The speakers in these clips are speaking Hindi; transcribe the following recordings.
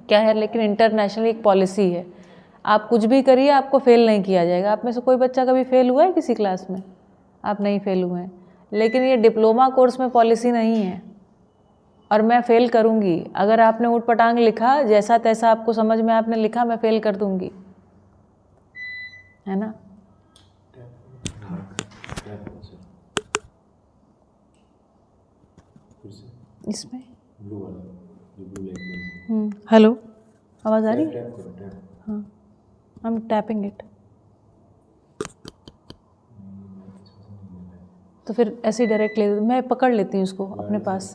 क्या है, लेकिन इंटरनेशनल एक पॉलिसी है, आप कुछ भी करिए आपको फेल नहीं किया जाएगा। आप में से कोई बच्चा कभी फेल हुआ है किसी क्लास में? आप नहीं फेल हुए हैं, लेकिन ये डिप्लोमा कोर्स में पॉलिसी नहीं है। और मैं फेल करूँगी, अगर आपने ऊट पटांग लिखा जैसा तैसा आपको समझ में आपने लिखा, मैं फेल कर दूँगी, है ना। इसमें हेलो, आवाज़ आ रही है? हाँ, आई एम टैपिंग इट। तो फिर ऐसे ही डायरेक्ट ले, मैं पकड़ लेती हूँ इसको अपने पास,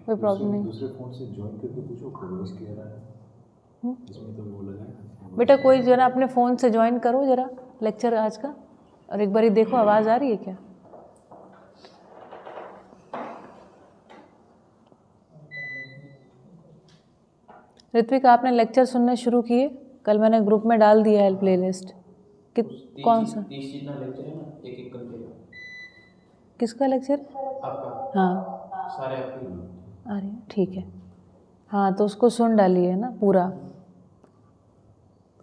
कोई प्रॉब्लम नहीं। दूसरे फोन से ज्वाइन करके पूछो वॉइस क्लियर आ रहा है इसमें, तो वो लगा है। बेटा कोई जरा अपने फ़ोन से ज्वाइन करो जरा लेक्चर आज का, और एक बार ही देखो आवाज़ आ रही है क्या। ऋत्विक, आपने लेक्चर सुनने शुरू किए? कल मैंने ग्रुप में डाल दिया है प्लेलिस्ट। कौन सा? 30 चीज ना लेक्चर है ना, एक एक करके। किसका लेक्चर? आपका। हाँ, सारे आपके आ रही है, ठीक है। हाँ, तो उसको सुन डालिए ना पूरा।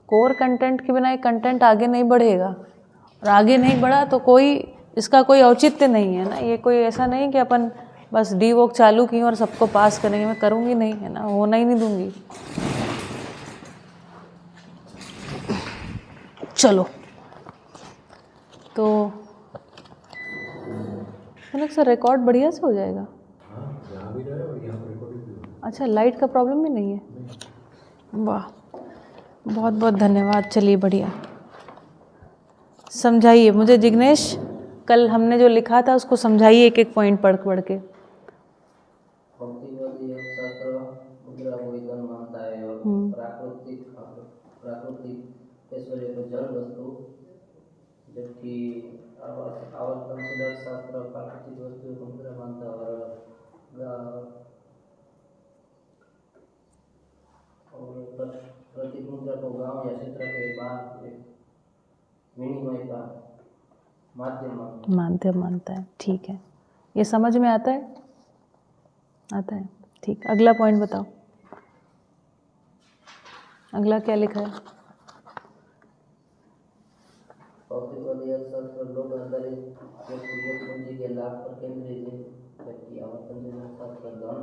कोर कंटेंट के बिना एक कंटेंट आगे नहीं बढ़ेगा, और आगे नहीं बढ़ा तो कोई इसका कोई औचित्य नहीं है ना। ये कोई ऐसा नहीं कि अपन बस डी वोक चालू की और सबको पास करेंगे, मैं करूँगी नहीं, है ना, होना ही नहीं दूंगी। चलो, तो सर रिकॉर्ड बढ़िया से हो जाएगा। यहाँ भी रहा है और यहाँ रिकॉर्डिंग भी हो रहा अच्छा, लाइट का प्रॉब्लम भी नहीं है? वाह, बहुत बहुत धन्यवाद। चलिए बढ़िया, समझाइए मुझे जिग्नेश, कल हमने जो लिखा था उसको समझाइए एक एक पॉइंट पढ़ पढ़ के। भक्तिवादी अर्थशास्त्र मुद्रा को ईंधन मानता है और प्राकृतिक ऐश्वर्य को जड़ वस्तु, जबकि आवर्तनशील अर्थशास्त्र प्राकृतिक वस्तुओं को मुद्रा मानता है और प्रतीक मुद्रा को गांव या क्षेत्र के बाहर विनिमय का माध्यम मानता है। ठीक है, ये समझ में आता है? आता है, ठीक। अगला पॉइंट बताओ, अगला क्या लिखा है? भौतिकवादी अर्थशास्त्र लोग आधारित व्यक्तिगत पूंजी के लाभ पर केंद्रित है, जबकि आवर्तनशील अर्थशास्त्र धन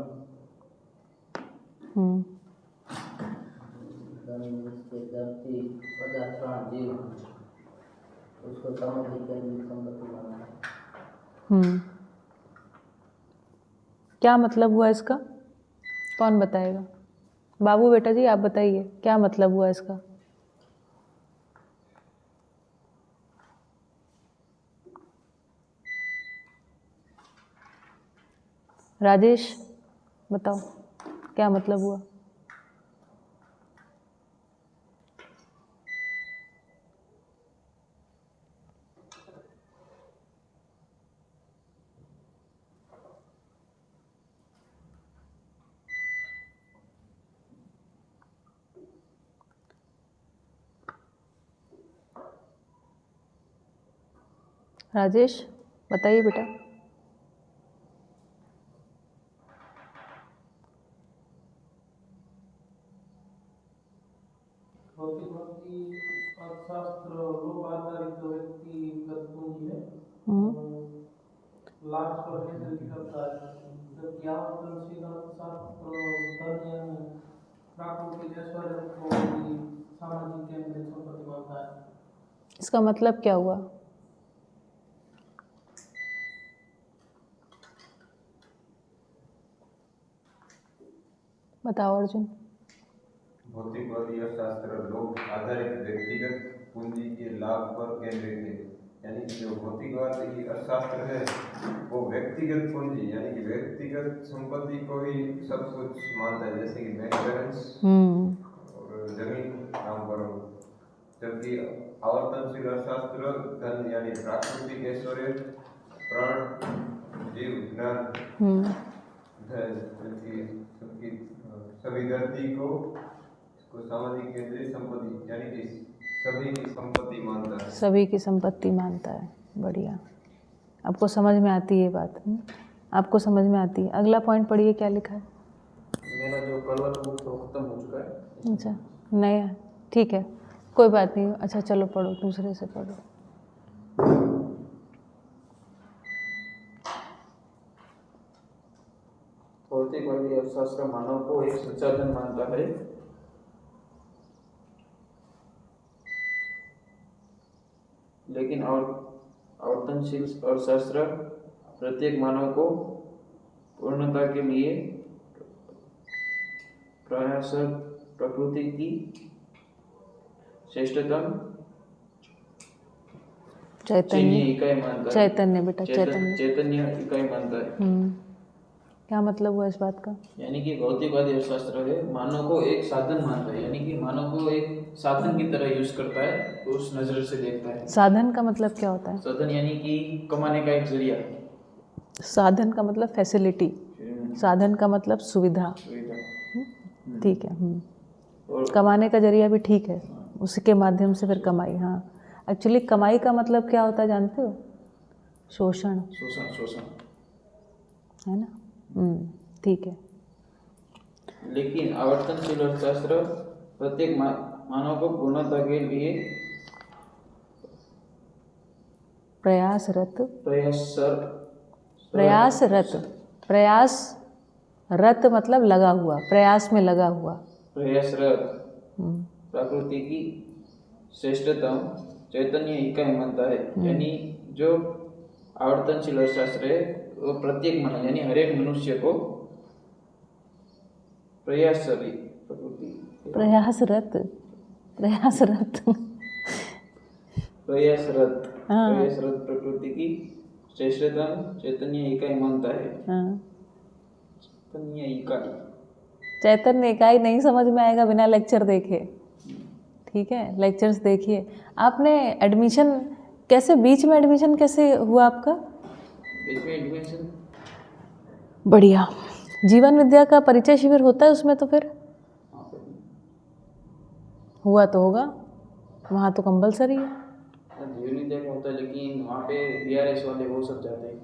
जिसके धरती पदार्थ प्राण जीव उसको सामाजिक केंद्रित संपत्ति माना है। क्या मतलब हुआ इसका? कौन बताएगा? बाबू बेटा जी आप बताइए, क्या मतलब हुआ इसका? राजेश बताओ, क्या मतलब हुआ? राजेश बताइए बेटा। भौतिकवादी अर्थशास्त्र लोक आधारित व्यक्तिगत पूंजी है, लाभ पर केंद्रित करता है, जबकि आवर्तनशील अर्थशास्त्र धन यानी प्राकृतिक ऐश्वर्य को सामाजिक केंद्रित संपत्ति मानता है। इसका मतलब क्या हुआ? बताओ अर्जुन। भौतिकवादी अर्थशास्त्र लोक आधारित व्यक्तिगत पूंजी के लाभ पर केंद्रित है, यानी कि जो भौतिकवादी अर्थशास्त्र है वो व्यक्तिगत पूंजी यानी कि व्यक्तिगत संपत्ति को ही सब कुछ मानता है, जैसे कि बैंक बैलेंस और जमीन काम पर, जबकि आवर्तनशील अर्थशास्त्र धन यानी प्राकृतिक ऐश्वर्य प्राण जीव ज्ञान सभी धरती को सामाजिक केंद्रित संपत्ति यानी कि सभी की संपत्ति मानता है। सभी की संपत्ति मानता है, बढ़िया। आपको समझ में आती है ये बात? आपको समझ में आती है। अगला पॉइंट पढ़िए, क्या लिखा है? मेरा जो कल वाला बुक तो खत्म हो चुका है। अच्छा, नया, ठीक है, कोई बात नहीं। अच्छा चलो पढ़ो, दूसरे से पढ़ो। भौतिकवादी अर्थशास्त्र मानव को एक संसाधन मानता है, लेकिन आवर्तनशील अर्थशास्त्र प्रत्येक मानव को पूर्णता के लिए प्रयासरत प्रकृति की श्रेष्ठतम चैतन्य इकाई मानता है। चैतन्य बेटा, चैतन्य। चैतन्य इकाई मानता है। क्या मतलब हुआ इस बात का? यानी कि भौतिकवादी अर्थशास्त्र है मानव को एक साधन मानता है, यानी कि मानव को एक साधन की तरह यूज करता है, उस नजर से देखता है। साधन का मतलब क्या होता है? साधन यानी कि कमाने का एक जरिया। साधन का मतलब फैसिलिटी, साधन का मतलब सुविधा। ठीक है। और कमाने का जरिया भी ठीक है, उसके माध्यम से फिर कमाई। हाँ, एक्चुअली कमाई का मतलब क्या होता है जानते हो? शोषण, शोषण है ना। ठीक है। लेकिन आवर्तनशील अर्थशास्त्र प्रत्येक मानव को पूर्णता के लिए प्रयासरत मतलब लगा हुआ, प्रयास में लगा हुआ। प्रयासरत प्रकृति की श्रेष्ठतम चैतन्य इकाई मानता है। यानी जो आवर्तनशील अर्थशास्त्र है वो प्रत्येक मानव यानी हर एक मनुष्य को प्रयासरत प्रकृति की श्रेष्ठतम चैतन्य इकाई मानता है। चैतन्य इकाई नहीं समझ में आएगा बिना लेक्चर देखे, ठीक है। लेक्चर्स देखिए। आपने एडमिशन कैसे, बीच में एडमिशन कैसे हुआ आपका? बीच में एडमिशन बढ़िया। जीवन विद्या का परिचय शिविर होता है उसमें, तो फिर हुआ तो होगा, वहाँ तो कंपलसरी है। जीवन विद्या का होता है, लेकिन वहाँ पे BRS वाले वो सब जाते हैं।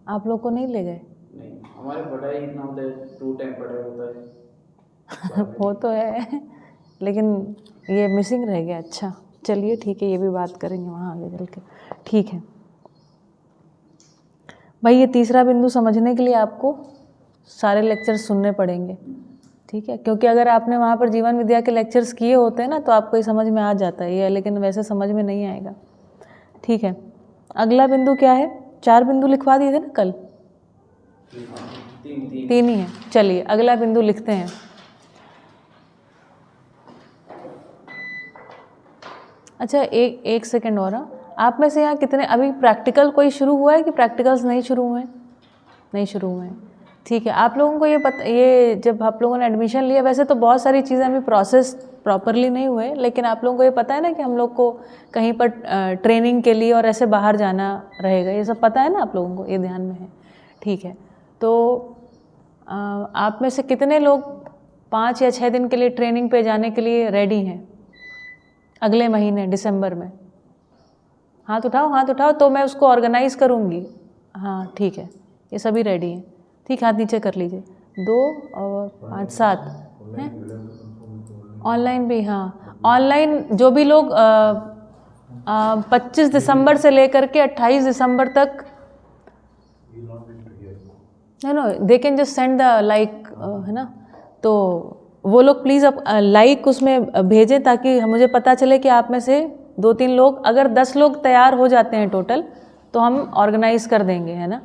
आप लोग को नहीं ले गए? नहीं, हमारे पढ़ाई इतना होता है, 2 टाइम पढ़ाई होता है। वो तो है, लेकिन ये मिसिंग रह गया। अच्छा चलिए ठीक है, ये भी बात करेंगे वहाँ आगे चल के। ठीक है भाई, ये तीसरा बिंदु समझने के लिए आपको सारे लेक्चर्स सुनने पड़ेंगे, ठीक है। क्योंकि अगर आपने वहाँ पर जीवन विद्या के लेक्चर्स किए होते हैं ना तो आपको ये समझ में आ जाता है ये, लेकिन वैसे समझ में नहीं आएगा, ठीक है। अगला बिंदु क्या है? 4 बिंदु लिखवा दिए थे ना कल? 3 ही है। चलिए अगला बिंदु लिखते हैं। अच्छा एक सेकेंड और। आप में से यहाँ कितने अभी प्रैक्टिकल कोई शुरू हुआ है कि प्रैक्टिकल्स नहीं शुरू हुए हैं? नहीं शुरू हुए हैं, ठीक है। आप लोगों को ये जब आप लोगों ने एडमिशन लिया, वैसे तो बहुत सारी चीज़ें अभी प्रोसेस प्रॉपरली नहीं हुए, लेकिन आप लोगों को ये पता है ना कि हम लोग को कहीं पर ट्रेनिंग के लिए और ऐसे बाहर जाना रहेगा, ये सब पता है ना आप लोगों को, ये ध्यान में है, ठीक है। तो आप में से कितने लोग 5 या 6 दिन के लिए ट्रेनिंग पे जाने के लिए रेडी हैं अगले महीने दिसंबर में? हाथ उठाओ तो मैं उसको ऑर्गेनाइज़ करूँगी। हाँ ठीक है, ये सभी रेडी हैं, ठीक। हाथ नीचे कर लीजिए। 2 और 5 7 हैं। ऑनलाइन भी, हाँ ऑनलाइन जो भी लोग 25 दिसंबर से लेकर के 28 दिसंबर तक, no they can just send the like, है ना। तो वो लोग प्लीज़ अब लाइक उसमें भेजें ताकि मुझे पता चले कि आप में से 2-3 लोग, अगर 10 लोग तैयार हो जाते हैं टोटल तो हम ऑर्गेनाइज कर देंगे, है ना।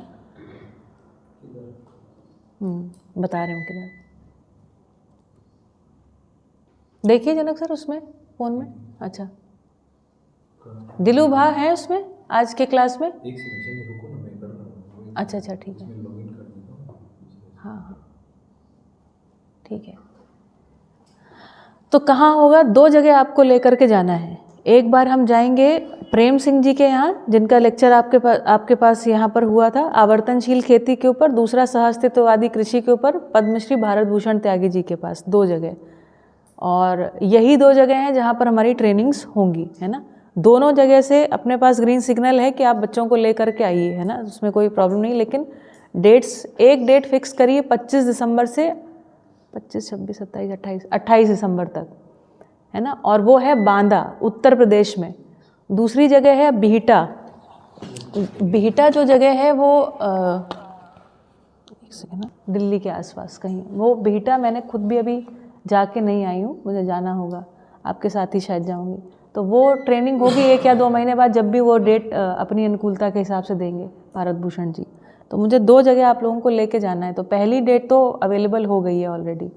बता रहे हूँ किधर, देखिए जनक सर उसमें फ़ोन में। अच्छा दिलू भा है उसमें आज के क्लास में? एक सेकंड रुको ना, मैं कर रहा हूँ। अच्छा ठीक है, लॉगिन कर देता हूँ। हाँ ठीक है। तो कहाँ होगा? 2 जगह आपको लेकर के जाना है। एक बार हम जाएंगे प्रेम सिंह जी के यहाँ, जिनका लेक्चर आपके पास यहाँ पर हुआ था आवर्तनशील खेती के ऊपर, दूसरा सहअस्तित्ववादी कृषि के ऊपर पद्मश्री भारत भूषण त्यागी जी के पास। 2 जगह, और यही 2 जगह हैं जहाँ पर हमारी ट्रेनिंग्स होंगी, है ना। दोनों जगह से अपने पास ग्रीन सिग्नल है कि आप बच्चों को लेकर के आइए, है ना, उसमें कोई प्रॉब्लम नहीं। लेकिन डेट्स, एक डेट फिक्स करिए 25 दिसंबर से 25, 26, 27, 28, 28 दिसंबर तक, है ना। और वो है बांदा, उत्तर प्रदेश में। दूसरी जगह है बिहटा। बिहटा जो जगह है वो एक सेकंड ना, दिल्ली के आसपास कहीं। वो बिहटा मैंने खुद भी अभी जाके नहीं आई हूँ, मुझे जाना होगा, आपके साथ ही शायद जाऊँगी। तो वो ट्रेनिंग होगी 1 या 2 महीने बाद, जब भी वो डेट अपनी अनुकूलता के हिसाब से देंगे भारत भूषण जी। तो मुझे 2 जगह आप लोगों को लेके जाना है। तो पहली डेट तो अवेलेबल हो गई है ऑलरेडी,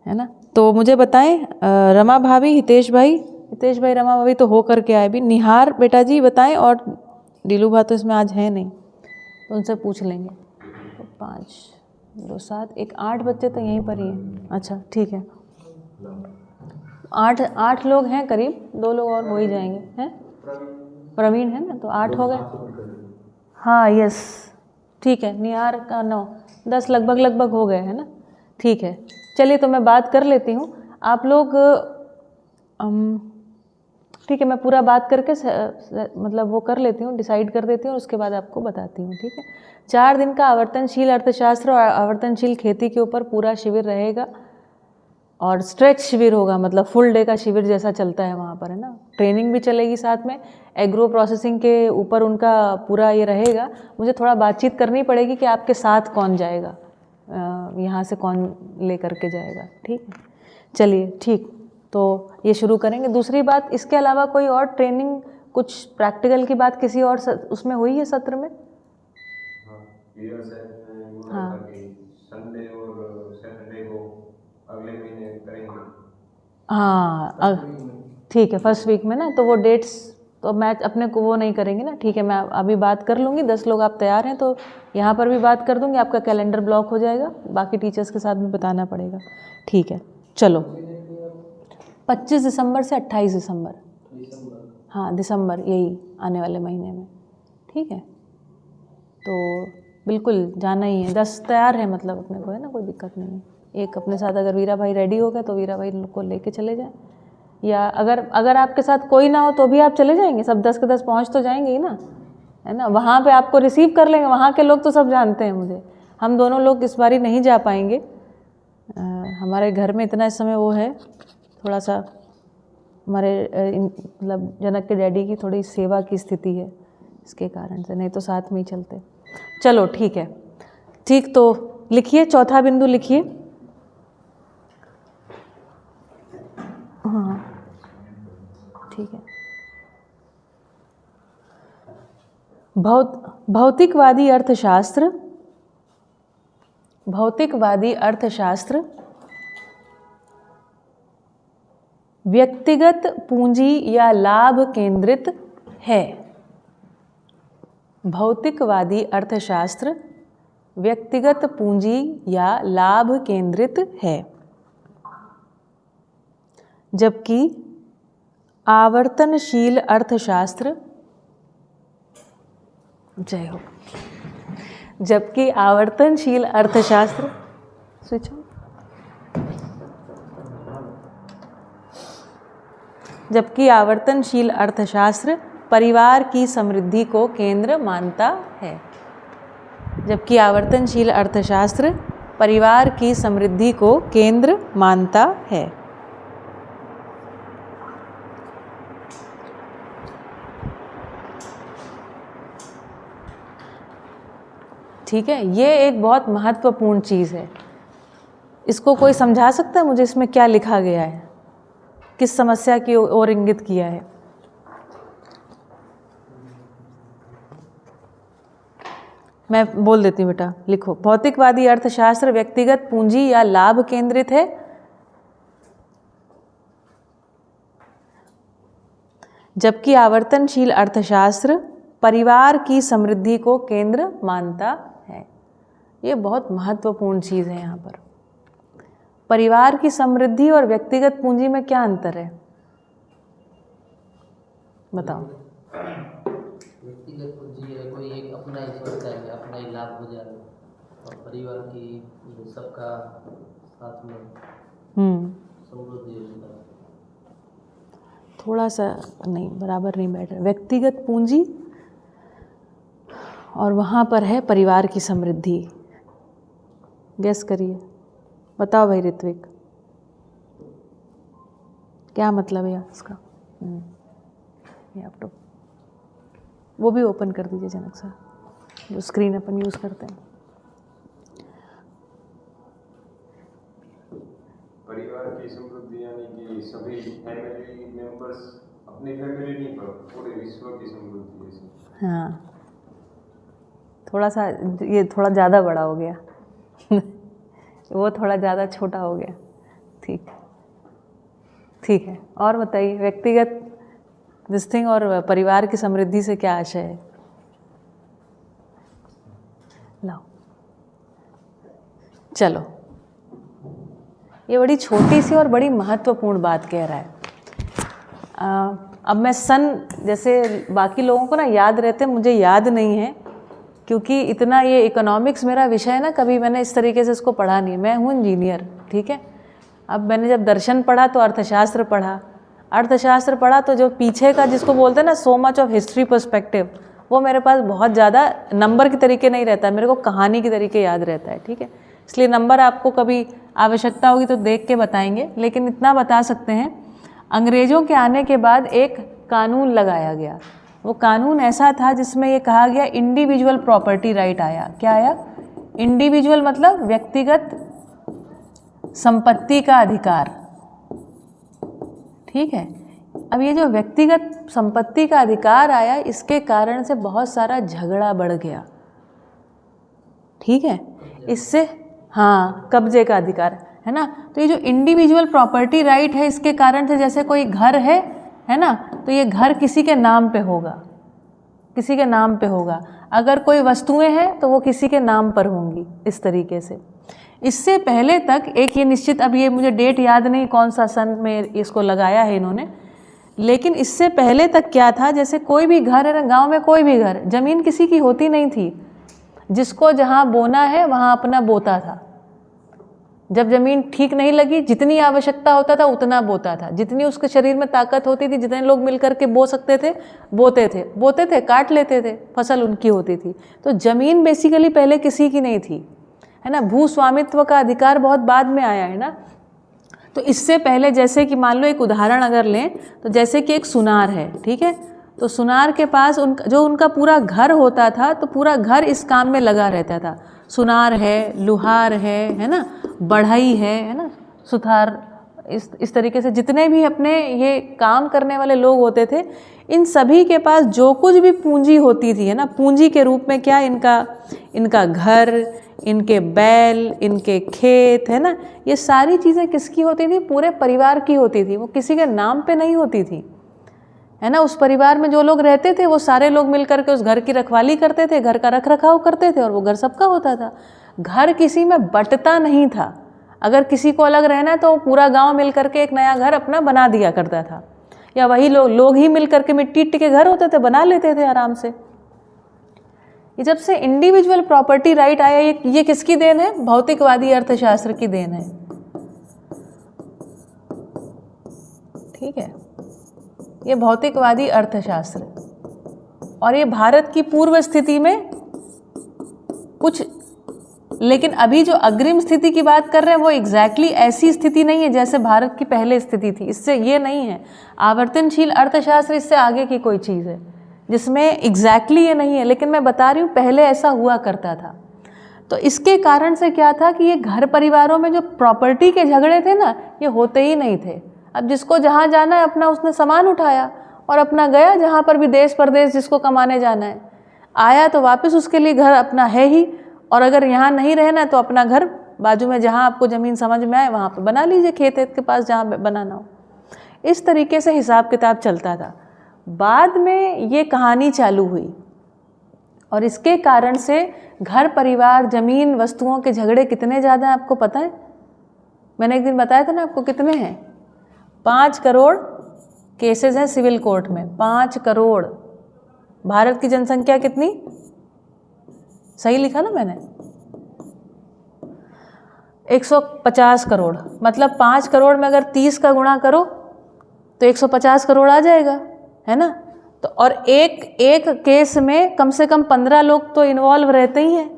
है ना। तो मुझे बताएं रमा भाभी, हितेश भाई, रमा भाभी तो हो करके आए भी। निहार बेटा जी बताएं, और डीलू भा तो इसमें आज है नहीं, तो उनसे पूछ लेंगे। तो 5, 2, 7, 1, 8 बच्चे तो यहीं पर ही हैं। अच्छा ठीक है, 8 लोग हैं करीब, 2 लोग और हो ही जाएंगे, हैं। प्रवीण है ना, तो 8 हो गए। हाँ यस ठीक है, निहार का 9, 10 लगभग हो गए, है ना। ठीक है, चलिए तो मैं बात कर लेती हूँ। आप लोग ठीक है, मैं पूरा बात करके मतलब वो कर लेती हूँ, डिसाइड कर देती हूँ, उसके बाद आपको बताती हूँ, ठीक है। 4 दिन का आवर्तनशील अर्थशास्त्र और आवर्तनशील खेती के ऊपर पूरा शिविर रहेगा, और स्ट्रेच शिविर होगा, मतलब फुल डे का शिविर जैसा चलता है वहाँ पर, है ना। ट्रेनिंग भी चलेगी साथ में, एग्रो प्रोसेसिंग के ऊपर उनका पूरा ये रहेगा। मुझे थोड़ा बातचीत करनी पड़ेगी कि आपके साथ कौन जाएगा, यहाँ से कौन ले करके जाएगा, ठीक है। चलिए ठीक, तो ये शुरू करेंगे। दूसरी बात, इसके अलावा कोई और ट्रेनिंग, कुछ प्रैक्टिकल की बात किसी और उसमें हुई है सत्र में? हाँ संडे और सैटरडे को अगले महीने करेंगे। हाँ ठीक है, फर्स्ट वीक में ना, तो वो डेट्स तो मैं अपने को वो नहीं करेंगे ना, ठीक है। मैं अभी बात कर लूँगी, 10 लोग आप तैयार हैं तो यहाँ पर भी बात कर दूँगी, आपका कैलेंडर ब्लॉक हो जाएगा, बाकी टीचर्स के साथ भी बताना पड़ेगा, ठीक है। चलो 25 दिसंबर से 28 दिसंबर, हाँ दिसंबर, यही आने वाले महीने में, ठीक है। तो बिल्कुल जाना ही है, 10 तैयार है मतलब अपने को, है ना, कोई दिक्कत नहीं है। एक अपने साथ अगर वीरा भाई रेडी हो गए तो वीरा भाई को लेके चले जाएं, या अगर आपके साथ कोई ना हो तो भी आप चले जाएंगे, सब 10 के 10 पहुंच तो जाएंगे ही ना, है ना। वहाँ पे आपको रिसीव कर लेंगे, वहाँ के लोग तो सब जानते हैं मुझे। हम दोनों लोग इस बारी नहीं जा पाएंगे, हमारे घर में इतना इस समय वो है, थोड़ा सा हमारे मतलब जनक के डैडी की थोड़ी सेवा की स्थिति है, इसके कारण से, नहीं तो साथ में ही चलते। चलो ठीक है, ठीक, तो लिखिए, चौथा बिंदु लिखिए। हाँ ठीक है। भौतिकवादी अर्थशास्त्र व्यक्तिगत पूंजी या लाभ केंद्रित है। भौतिकवादी अर्थशास्त्र व्यक्तिगत पूंजी या लाभ केंद्रित है, जबकि आवर्तनशील अर्थशास्त्र, जय हो, जबकि आवर्तनशील अर्थशास्त्र, स्विच ऑन, जबकि आवर्तनशील अर्थशास्त्र परिवार की समृद्धि को केंद्र मानता है। जबकि आवर्तनशील अर्थशास्त्र परिवार की समृद्धि को केंद्र मानता है। ठीक है, ये एक बहुत महत्वपूर्ण चीज़ है। इसको कोई समझा सकता है मुझे, इसमें क्या लिखा गया है, किस समस्या की ओर इंगित किया है? मैं बोल देती हूँ बेटा, लिखो। भौतिकवादी अर्थशास्त्र व्यक्तिगत पूंजी या लाभ केंद्रित है, जबकि आवर्तनशील अर्थशास्त्र परिवार की समृद्धि को केंद्र मानता है। ये बहुत महत्वपूर्ण चीज़ है यहाँ पर। परिवार की समृद्धि और व्यक्तिगत पूंजी में क्या अंतर है, बताओ। व्यक्तिगत पूंजी है, कोई एक अपना ही सोचता है, अपना ही लाभ हो जाए, और परिवार की सबका साथ में समृद्धि होता है। थोड़ा सा नहीं, बराबर नहीं बैठ रहा। व्यक्तिगत पूंजी और वहाँ पर है परिवार की समृद्धि। गेस करिए। बताओ भाई ऋत्विक, क्या मतलब है इसका? ये आप तो वो भी ओपन कर दीजिए जनक सर, जो स्क्रीन अपन यूज़ करते हैं। परिवार की समृद्धि यानी कि सभी फैमिली मेंबर्स, अपनी फैमिली नहीं पर पूरे विश्व की समृद्धि है। हाँ, थोड़ा सा ये थोड़ा ज़्यादा बड़ा हो गया वो थोड़ा ज़्यादा छोटा हो गया। ठीक है, और बताइए व्यक्तिगत दिस थिंग और परिवार की समृद्धि से क्या आशय है? लाओ, चलो, ये बड़ी छोटी सी और बड़ी महत्वपूर्ण बात कह रहा है। अब मैं जैसे बाकी लोगों को ना याद रहते, मुझे याद नहीं है क्योंकि इतना ये इकोनॉमिक्स मेरा विषय है ना, कभी मैंने इस तरीके से इसको पढ़ा नहीं। मैं हूँ इंजीनियर, ठीक है। अब मैंने जब दर्शन पढ़ा तो अर्थशास्त्र पढ़ा तो जो पीछे का जिसको बोलते हैं ना so much of history perspective, वो मेरे पास बहुत ज़्यादा नंबर के तरीके नहीं रहता है, मेरे को कहानी के तरीके याद रहता है, ठीक है। इसलिए नंबर आपको कभी आवश्यकता होगी तो देख के बताएंगे, लेकिन इतना बता सकते हैं, अंग्रेज़ों के आने के बाद एक कानून लगाया गया। वो कानून ऐसा था जिसमें ये कहा गया इंडिविजुअल प्रॉपर्टी राइट आया। क्या आया? इंडिविजुअल मतलब व्यक्तिगत संपत्ति का अधिकार, ठीक है। अब ये जो व्यक्तिगत संपत्ति का अधिकार आया, इसके कारण से बहुत सारा झगड़ा बढ़ गया, ठीक है। इससे हाँ, कब्जे का अधिकार है ना। तो ये जो इंडिविजुअल प्रॉपर्टी राइट है, इसके कारण से जैसे कोई घर है ना, तो ये घर किसी के नाम पे होगा, अगर कोई वस्तुएं हैं तो वो किसी के नाम पर होंगी, इस तरीके से। इससे पहले तक एक ये निश्चित, अब ये मुझे डेट याद नहीं कौन सा सन में इसको लगाया है इन्होंने, लेकिन इससे पहले तक क्या था, जैसे कोई भी घर है ना, गाँव में कोई भी घर, ज़मीन किसी की होती नहीं थी, जिसको जहाँ बोना है वहाँ अपना बोता था। जब ज़मीन ठीक नहीं लगी, जितनी आवश्यकता होता था उतना बोता था, जितनी उसके शरीर में ताकत होती थी, जितने लोग मिल करके बो सकते थे बोते थे, काट लेते थे, फसल उनकी होती थी। तो ज़मीन बेसिकली पहले किसी की नहीं थी, है ना। भू स्वामित्व का अधिकार बहुत बाद में आया है ना। तो इससे पहले जैसे कि मान लो एक उदाहरण अगर लें, तो जैसे कि एक सुनार है, ठीक है। तो सुनार के पास उनका पूरा घर होता था, तो पूरा घर इस काम में लगा रहता था। सुनार है, लुहार है ना, बढ़ई है ना, सुथार, इस तरीके से जितने भी अपने ये काम करने वाले लोग होते थे, इन सभी के पास जो कुछ भी पूंजी होती थी, है ना, पूंजी के रूप में क्या, इनका घर, इनके बैल, इनके खेत, है ना, ये सारी चीज़ें किसकी होती थी? पूरे परिवार की होती थी, वो किसी के नाम पे नहीं होती थी, है ना। उस परिवार में जो लोग रहते थे वो सारे लोग मिल करके उस घर की रखवाली करते थे, घर का रख रखाव करते थे, और वो घर सबका होता था। घर किसी में बंटता नहीं था। अगर किसी को अलग रहना है तो पूरा गांव मिल करके एक नया घर अपना बना दिया करता था, या वही लोग ही मिल करके मिट्टी के घर होते थे, बना लेते थे आराम से। ये जब से इंडिविजुअल प्रॉपर्टी राइट आया, ये किसकी देन है? भौतिकवादी अर्थशास्त्र की देन है, ठीक है। ये भौतिकवादी अर्थशास्त्र, और ये भारत की पूर्व स्थिति में कुछ, लेकिन अभी जो अग्रिम स्थिति की बात कर रहे हैं वो एग्जैक्टली ऐसी स्थिति नहीं है जैसे भारत की पहले स्थिति थी। इससे ये नहीं है। आवर्तनशील अर्थशास्त्र इससे आगे की कोई चीज़ है जिसमें एग्जैक्टली ये नहीं है, लेकिन मैं बता रही हूँ पहले ऐसा हुआ करता था। तो इसके कारण से क्या था कि ये घर परिवारों में जो प्रॉपर्टी के झगड़े थे ना, ये होते ही नहीं थे। अब जिसको जहाँ जाना है अपना उसने सामान उठाया और अपना गया, जहाँ पर भी देश परदेश जिसको कमाने जाना है, आया तो वापस उसके लिए घर अपना है ही, और अगर यहाँ नहीं रहना तो अपना घर बाजू में जहाँ आपको ज़मीन समझ में आए वहाँ पर बना लीजिए, खेत के पास जहाँ बनाना हो। इस तरीके से हिसाब किताब चलता था। बाद में ये कहानी चालू हुई, और इसके कारण से घर परिवार, ज़मीन, वस्तुओं के झगड़े कितने ज़्यादा हैं आपको पता है? मैंने एक दिन बताया था ना आपको, कितने हैं? 5 करोड़ केसेस हैं सिविल कोर्ट में, 5 करोड़। भारत की जनसंख्या कितनी? सही लिखा ना मैंने? 150 करोड़। मतलब 5 करोड़ में अगर 30 का गुणा करो तो 150 करोड़ आ जाएगा, है ना। तो और एक केस में कम से कम 15 लोग तो इन्वॉल्व रहते ही हैं,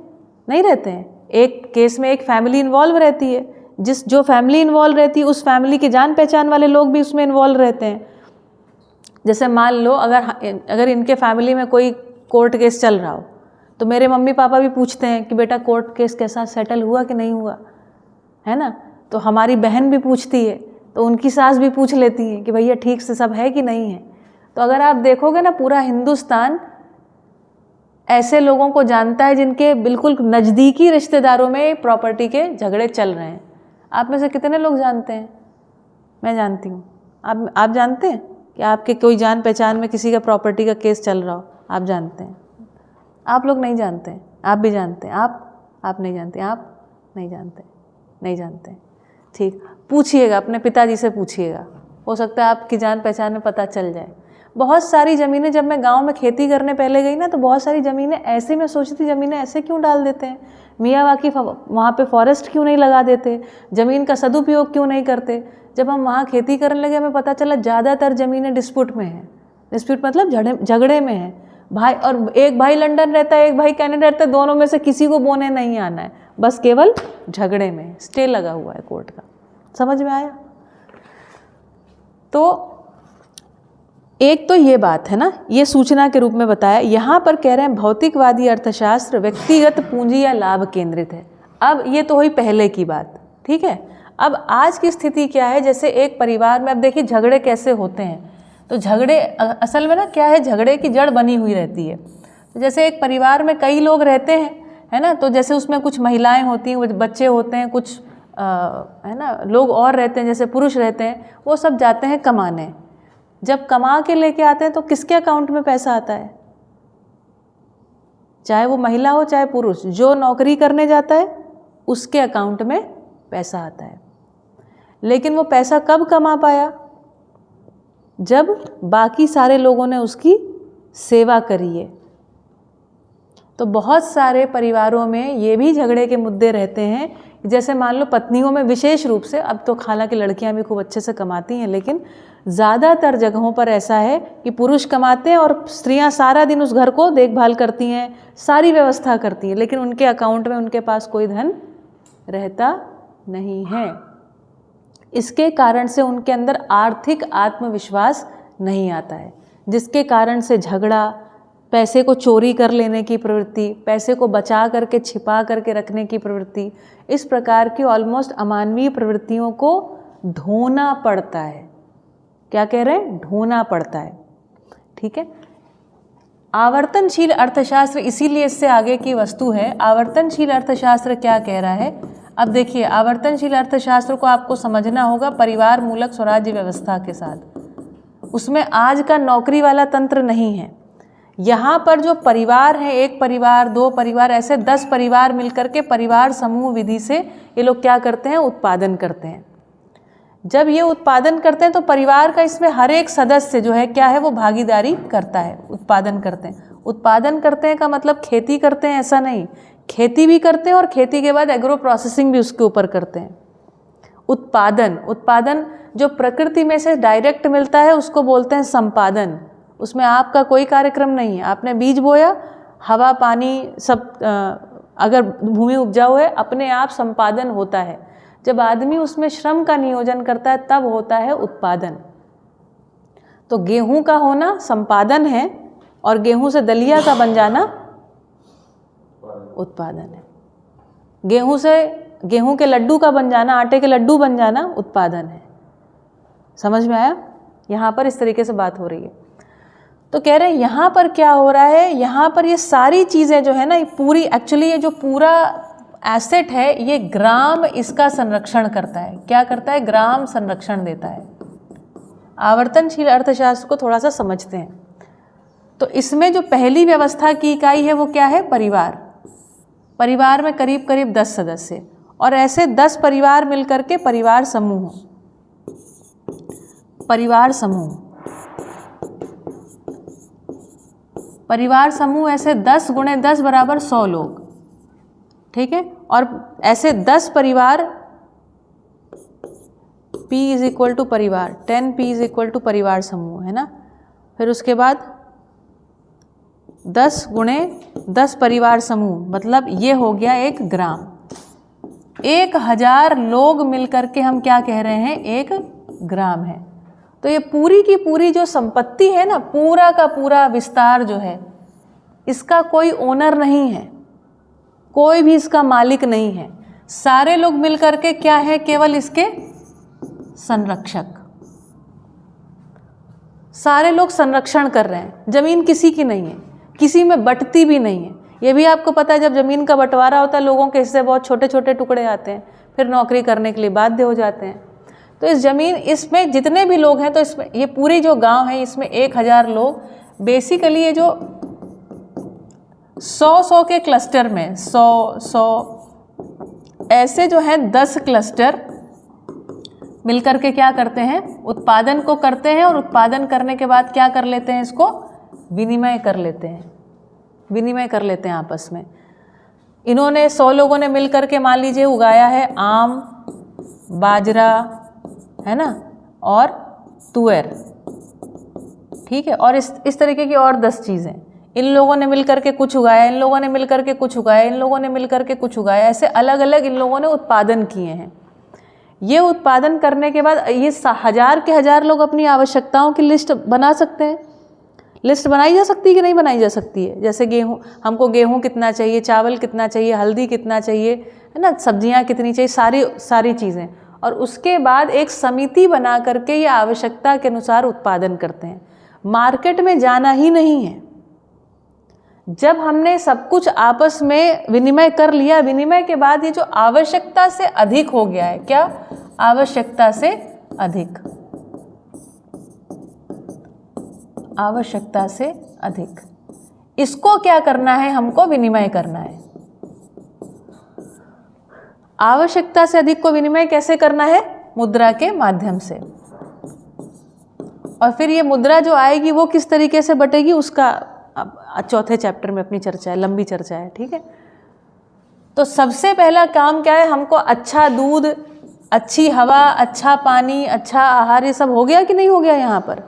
नहीं रहते हैं? एक केस में एक फैमिली इन्वॉल्व रहती है, जो फैमिली इन्वॉल्व रहती है उस फैमिली के जान पहचान वाले लोग भी उसमें इन्वॉल्व रहते हैं। जैसे मान लो अगर इनके फैमिली में कोई कोर्ट केस चल रहा हो तो मेरे मम्मी पापा भी पूछते हैं कि बेटा कोर्ट केस कैसा सेटल हुआ कि नहीं हुआ, है ना। तो हमारी बहन भी पूछती है, तो उनकी सास भी पूछ लेती है कि भैया ठीक से सब है कि नहीं है। तो अगर आप देखोगे ना, पूरा हिंदुस्तान ऐसे लोगों को जानता है जिनके बिल्कुल नज़दीकी रिश्तेदारों में प्रॉपर्टी के झगड़े चल रहे हैं। आप में से कितने लोग जानते हैं? मैं जानती हूँ। आप जानते हैं कि आपके कोई जान पहचान में किसी का प्रॉपर्टी का केस चल रहा हो? आप जानते हैं। आप लोग नहीं जानते हैं, आप भी जानते हैं। आप नहीं जानते, आप नहीं जानते, नहीं जानते। ठीक, पूछिएगा, अपने पिताजी से पूछिएगा, हो सकता है आपकी जान पहचान में पता चल जाए। बहुत सारी ज़मीनें, जब मैं गांव में खेती करने पहले गई ना, तो बहुत सारी ज़मीनें ऐसे, मैं सोचती ज़मीनें ऐसे क्यों डाल देते हैं, मियाँ वाकी वहाँ पे फॉरेस्ट क्यों नहीं लगा देते, ज़मीन का सदुपयोग क्यों नहीं करते। जब हम वहाँ खेती करने लगे हमें पता चला ज़्यादातर ज़मीनें डिस्प्यूट में हैं। डिस्प्यूट मतलब झगड़े में है। भाई, और एक भाई लंदन रहता है, एक भाई कनाडा रहता है, दोनों में से किसी को बोने नहीं आना है, बस केवल झगड़े में स्टे लगा हुआ है कोर्ट का। समझ में आया? तो एक तो ये बात है ना, ये सूचना के रूप में बताया। यहाँ पर कह रहे हैं भौतिकवादी अर्थशास्त्र व्यक्तिगत पूंजी या लाभ केंद्रित है। अब ये तो हुई पहले की बात, ठीक है। अब आज की स्थिति क्या है, जैसे एक परिवार में, अब देखिए झगड़े कैसे होते हैं। तो झगड़े असल में ना क्या है, झगड़े की जड़ बनी हुई रहती है। तो जैसे एक परिवार में कई लोग रहते हैं, है ना, तो जैसे उसमें कुछ महिलाएं होती हैं, बच्चे होते हैं, कुछ है ना लोग और रहते हैं, जैसे पुरुष रहते हैं, वो सब जाते हैं कमाने। जब कमा के लेके आते हैं तो किसके अकाउंट में पैसा आता है? चाहे वो महिला हो चाहे पुरुष, जो नौकरी करने जाता है उसके अकाउंट में पैसा आता है। लेकिन वो पैसा कब कमा पाया? जब बाकी सारे लोगों ने उसकी सेवा करी है। तो बहुत सारे परिवारों में ये भी झगड़े के मुद्दे रहते हैं। जैसे मान लो पत्नियों में विशेष रूप से, अब तो हालांकि लड़कियां भी खूब अच्छे से कमाती हैं, लेकिन ज़्यादातर जगहों पर ऐसा है कि पुरुष कमाते हैं और स्त्रियां सारा दिन उस घर को देखभाल करती हैं, सारी व्यवस्था करती हैं, लेकिन उनके अकाउंट में उनके पास कोई धन रहता नहीं है। इसके कारण से उनके अंदर आर्थिक आत्मविश्वास नहीं आता है, जिसके कारण से झगड़ा, पैसे को चोरी कर लेने की प्रवृत्ति, पैसे को बचा करके छिपा करके रखने की प्रवृत्ति, इस प्रकार की ऑलमोस्ट अमानवीय प्रवृत्तियों को ढोना पड़ता है। क्या कह रहे हैं? ढोना पड़ता है। ठीक है। आवर्तनशील अर्थशास्त्र इसीलिए इससे आगे की वस्तु है। आवर्तनशील अर्थशास्त्र क्या कह रहा है? अब देखिए, आवर्तनशील अर्थशास्त्र को आपको समझना होगा परिवार मूलक स्वराज्य व्यवस्था के साथ। उसमें आज का नौकरी वाला तंत्र नहीं है। यहाँ पर जो परिवार है, एक परिवार, दो परिवार, ऐसे 10 परिवार मिलकर के परिवार समूह विधि से ये लोग क्या करते हैं? उत्पादन करते हैं। जब ये उत्पादन करते हैं तो परिवार का इसमें हर एक सदस्य जो है क्या है, वो भागीदारी करता है। उत्पादन करते हैं। उत्पादन करते हैं का मतलब खेती करते हैं ऐसा नहीं, खेती भी करते हैं और खेती के बाद एग्रो प्रोसेसिंग भी उसके ऊपर करते हैं। उत्पादन जो प्रकृति में से डायरेक्ट मिलता है उसको बोलते हैं संपादन। उसमें आपका कोई कार्यक्रम नहीं है। आपने बीज बोया, हवा पानी सब, अगर भूमि उपजाऊ है, अपने आप संपादन होता है। जब आदमी उसमें श्रम का नियोजन करता है तब होता है उत्पादन। तो गेहूं का होना संपादन है और गेहूं से दलिया का बन जाना उत्पादन है। गेहूं के लड्डू का बन जाना, आटे के लड्डू बन जाना उत्पादन है। समझ में आया? यहाँ पर इस तरीके से बात हो रही है। तो कह रहे हैं यहाँ पर क्या हो रहा है, यहाँ पर ये सारी चीज़ें जो है ना, ये पूरी एक्चुअली ये जो पूरा एसेट है, ये ग्राम इसका संरक्षण करता है। क्या करता है? ग्राम संरक्षण देता है। आवर्तनशील अर्थशास्त्र को थोड़ा सा समझते हैं। तो इसमें जो पहली व्यवस्था की इकाई है वो क्या है? परिवार। परिवार में करीब करीब 10 सदस्य, और ऐसे 10 परिवार मिलकर के परिवार समूह। परिवार समूह ऐसे 10 गुणे 10 बराबर 100 लोग। ठीक है। और ऐसे 10 परिवार, P = परिवार, 10P = परिवार समूह, है ना। फिर उसके बाद 10 गुणे 10 परिवार समूह, मतलब ये हो गया एक ग्राम। 1000 लोग मिलकर के हम क्या कह रहे हैं, एक ग्राम है। तो ये पूरी की पूरी जो संपत्ति है ना, पूरा का पूरा विस्तार जो है, इसका कोई ओनर नहीं है, कोई भी इसका मालिक नहीं है। सारे लोग मिलकर के क्या है, केवल इसके संरक्षक। सारे लोग संरक्षण कर रहे हैं। जमीन किसी की नहीं है, किसी में बंटती भी नहीं है। ये भी आपको पता है, जब ज़मीन का बंटवारा होता है लोगों के हिस्से बहुत छोटे छोटे टुकड़े आते हैं, फिर नौकरी करने के लिए बाध्य हो जाते हैं। तो इस ज़मीन, इसमें जितने भी लोग हैं, तो इसमें ये पूरी जो गांव है इसमें 1000 लोग बेसिकली, ये जो 100 के क्लस्टर में 100 ऐसे जो हैं 10 क्लस्टर मिलकर के क्या करते हैं, उत्पादन को करते हैं। और उत्पादन करने के बाद क्या कर लेते हैं, इसको विनिमय कर लेते हैं, विनिमय कर लेते हैं आपस में। इन्होंने 100 लोगों ने मिलकर के मान लीजिए उगाया है आम, बाजरा, है ना, और तुअर, ठीक है, और इस तरीके की और 10 चीज़ें। इन लोगों ने मिलकर के कुछ उगाया, इन लोगों ने मिलकर के कुछ उगाया, इन लोगों ने मिलकर के कुछ उगाया, ऐसे अलग अलग इन लोगों ने उत्पादन किए हैं। ये उत्पादन करने के बाद ये 1000 के 1000 लोग अपनी आवश्यकताओं की लिस्ट बना सकते हैं। लिस्ट बनाई जा सकती है कि नहीं बनाई जा सकती है? जैसे गेहूँ, हमको गेहूँ कितना चाहिए, चावल कितना चाहिए, हल्दी कितना चाहिए, है ना, सब्जियाँ कितनी चाहिए, सारी चीज़ें। और उसके बाद एक समिति बना करके ये आवश्यकता के अनुसार उत्पादन करते हैं। मार्केट में जाना ही नहीं है। जब हमने सब कुछ आपस में विनिमय कर लिया, विनिमय के बाद ये जो आवश्यकता से अधिक हो गया है, क्या, आवश्यकता से अधिक, आवश्यकता से अधिक, इसको क्या करना है, हमको विनिमय करना है। आवश्यकता से अधिक को विनिमय कैसे करना है? मुद्रा के माध्यम से। और फिर ये मुद्रा जो आएगी वो किस तरीके से बटेगी, उसका अब चौथे चैप्टर में अपनी चर्चा है, लंबी चर्चा है, ठीक है। तो सबसे पहला काम क्या है, हमको अच्छा दूध, अच्छी हवा, अच्छा पानी, अच्छा आहार, ये सब हो गया कि नहीं हो गया, यहाँ पर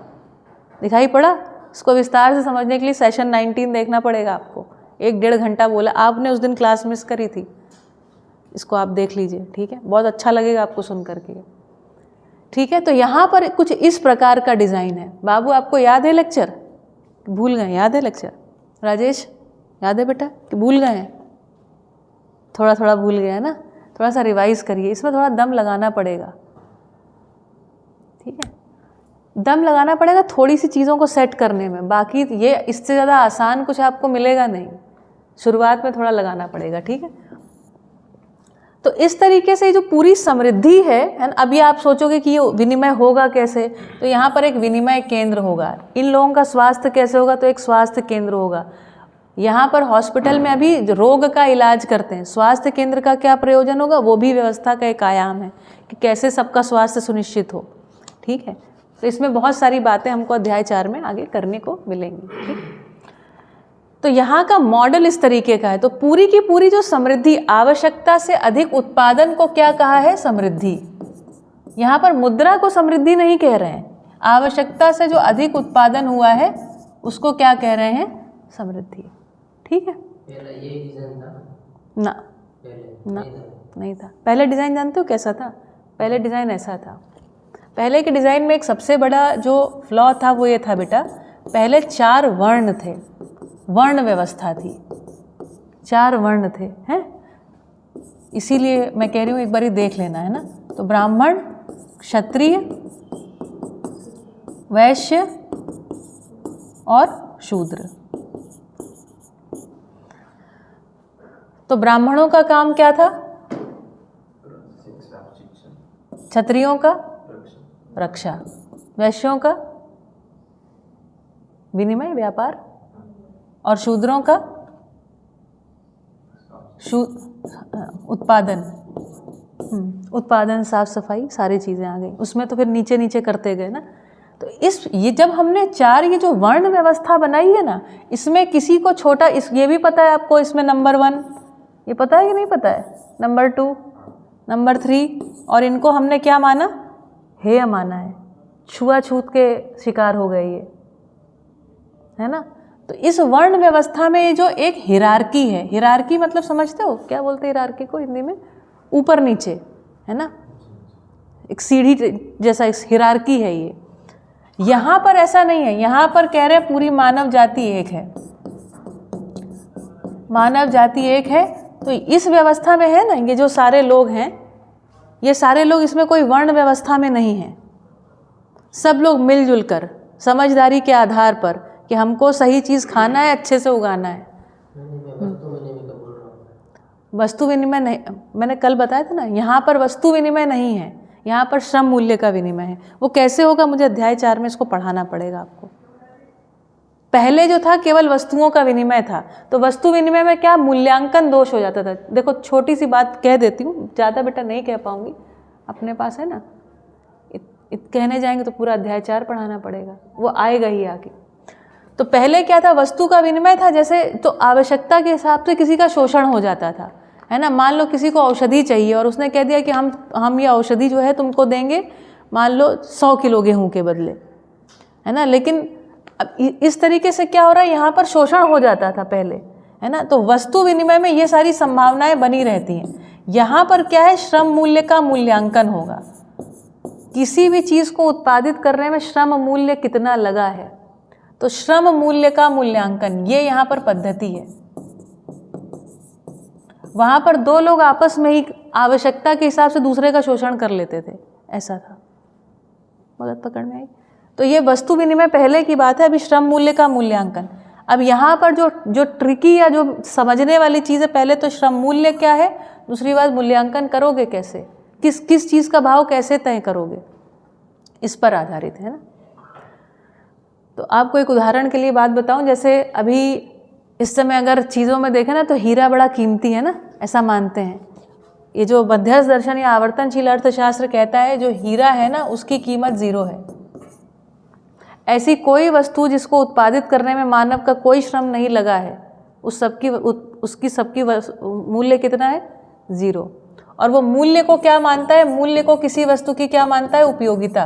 दिखाई पड़ा? इसको विस्तार से समझने के लिए सेशन 19 देखना पड़ेगा आपको। 1-1.5 घंटा बोला, आपने उस दिन क्लास मिस करी थी, इसको आप देख लीजिए, ठीक है, बहुत अच्छा लगेगा आपको सुन करके, ठीक है। तो यहाँ पर कुछ इस प्रकार का डिज़ाइन है। बाबू आपको याद है लेक्चर? भूल गए? याद है लेक्चर? राजेश याद है बेटा कि भूल गए हैं? थोड़ा थोड़ा भूल गए हैं ना, थोड़ा सा रिवाइज करिए, इसमें थोड़ा दम लगाना पड़ेगा, ठीक है, दम लगाना पड़ेगा थोड़ी सी चीज़ों को सेट करने में। बाकी ये इससे ज़्यादा आसान कुछ आपको मिलेगा नहीं, शुरुआत में थोड़ा लगाना पड़ेगा, ठीक है। तो इस तरीके से जो पूरी समृद्धि है ना, अभी आप सोचोगे कि ये विनिमय होगा कैसे, तो यहाँ पर एक विनिमय केंद्र होगा। इन लोगों का स्वास्थ्य कैसे होगा, तो एक स्वास्थ्य केंद्र होगा। यहाँ पर हॉस्पिटल में अभी रोग का इलाज करते हैं, स्वास्थ्य केंद्र का क्या प्रयोजन होगा, वो भी व्यवस्था का एक आयाम है कि कैसे सबका स्वास्थ्य सुनिश्चित हो, ठीक है। तो इसमें बहुत सारी बातें हमको अध्याय 4 में आगे करने को मिलेंगी, ठीक। तो यहाँ का मॉडल इस तरीके का है। तो पूरी की पूरी जो समृद्धि, आवश्यकता से अधिक उत्पादन को क्या कहा है, समृद्धि। यहाँ पर मुद्रा को समृद्धि नहीं कह रहे हैं, आवश्यकता से जो अधिक उत्पादन हुआ है उसको क्या कह रहे हैं, समृद्धि, ठीक है। पहले ये डिजाइन था ना, ना नहीं था। पहले डिज़ाइन जानते हो कैसा था? पहले डिज़ाइन ऐसा था। पहले के डिज़ाइन में एक सबसे बड़ा जो फ्लॉ था वो ये था बेटा, पहले 4 वर्ण थे, वर्ण व्यवस्था थी, 4 वर्ण थे, हैं। इसीलिए मैं कह रही हूँ एक बार ही देख लेना, है ना। तो ब्राह्मण, क्षत्रिय, वैश्य और शूद्र। तो ब्राह्मणों का काम क्या था, क्षत्रियों का रक्षा, वैश्यों का विनिमय, व्यापार, और शूद्रों का उत्पादन, उत्पादन, साफ सफाई, सारी चीज़ें आ गई उसमें। तो फिर नीचे नीचे करते गए ना। तो ये जब हमने 4 ये जो वर्ण व्यवस्था बनाई है ना, इसमें किसी को छोटा, ये भी पता है आपको, इसमें नंबर 1 ये पता है कि नहीं पता है, नंबर 2, नंबर 3, और इनको हमने क्या माना, हेय माना है, छुआछूत के शिकार हो गए ये, है ना। तो इस वर्ण व्यवस्था में जो एक हिरार्की है, हिरार्की मतलब समझते हो क्या बोलते हैं हिरार्की को हिंदी में? ऊपर नीचे, है ना, एक सीढ़ी जैसा हिरार्की है ये। यहाँ पर ऐसा नहीं है, यहाँ पर कह रहे पूरी मानव जाति एक है, मानव जाति एक है। तो इस व्यवस्था में है ना, ये जो सारे लोग हैं, ये सारे लोग, इसमें कोई वर्ण व्यवस्था में नहीं है। सब लोग मिलजुल कर समझदारी के आधार पर कि हमको सही चीज़ खाना है, अच्छे से उगाना है। वस्तु विनिमय नहीं, मैंने कल बताया था ना, यहाँ पर वस्तु विनिमय नहीं है, यहाँ पर श्रम मूल्य का विनिमय है। वो कैसे होगा, मुझे अध्याय 4 में इसको पढ़ाना पड़ेगा आपको। पहले जो था केवल वस्तुओं का विनिमय था, तो वस्तु विनिमय में क्या मूल्यांकन दोष हो जाता था। देखो छोटी सी बात कह देती हूँ, ज़्यादा बेटा नहीं कह पाऊँगी, अपने पास है ना, कहने जाएंगे तो पूरा अध्याय 4 पढ़ाना पड़ेगा, वो आएगा ही आगे। तो पहले क्या था, वस्तु का विनिमय था, जैसे तो आवश्यकता के हिसाब से किसी का शोषण हो जाता था, है ना। मान लो किसी को औषधि चाहिए और उसने कह दिया कि हम ये औषधि जो है तुमको देंगे, मान लो 100 किलो गेहूँ के बदले, है ना। लेकिन अब इस तरीके से क्या हो रहा है, यहाँ पर शोषण हो जाता था पहले, है ना। तो वस्तु विनिमय में ये सारी संभावनाएं बनी रहती हैं। यहाँ पर क्या है, श्रम मूल्य का मूल्यांकन होगा। किसी भी चीज़ को उत्पादित करने में श्रम मूल्य कितना लगा है, तो श्रम मूल्य का मूल्यांकन, ये यहाँ पर पद्धति है। वहाँ पर 2 लोग आपस में ही आवश्यकता के हिसाब से दूसरे का शोषण कर लेते थे, ऐसा था। बात पकड़ में आई। तो ये वस्तु विनिमय पहले की बात है, अभी श्रम मूल्य का मूल्यांकन। अब यहाँ पर जो ट्रिकी या जो समझने वाली चीज़ है, पहले तो श्रम मूल्य क्या है, दूसरी बात मूल्यांकन करोगे कैसे, किस चीज़ का भाव कैसे तय करोगे, इस पर आधारित है ना। तो आपको एक उदाहरण के लिए बात बताऊं, जैसे अभी इस समय अगर चीज़ों में देखें ना, तो हीरा बड़ा कीमती है ना, ऐसा मानते हैं। ये जो मध्यस्थ दर्शन या आवर्तनशील अर्थशास्त्र कहता है, जो हीरा है ना, उसकी कीमत 0 है। ऐसी कोई वस्तु जिसको उत्पादित करने में मानव का कोई श्रम नहीं लगा है, उसकी सबकी मूल्य कितना है, 0। और वो मूल्य को क्या मानता है, मूल्य को किसी वस्तु की क्या मानता है, उपयोगिता।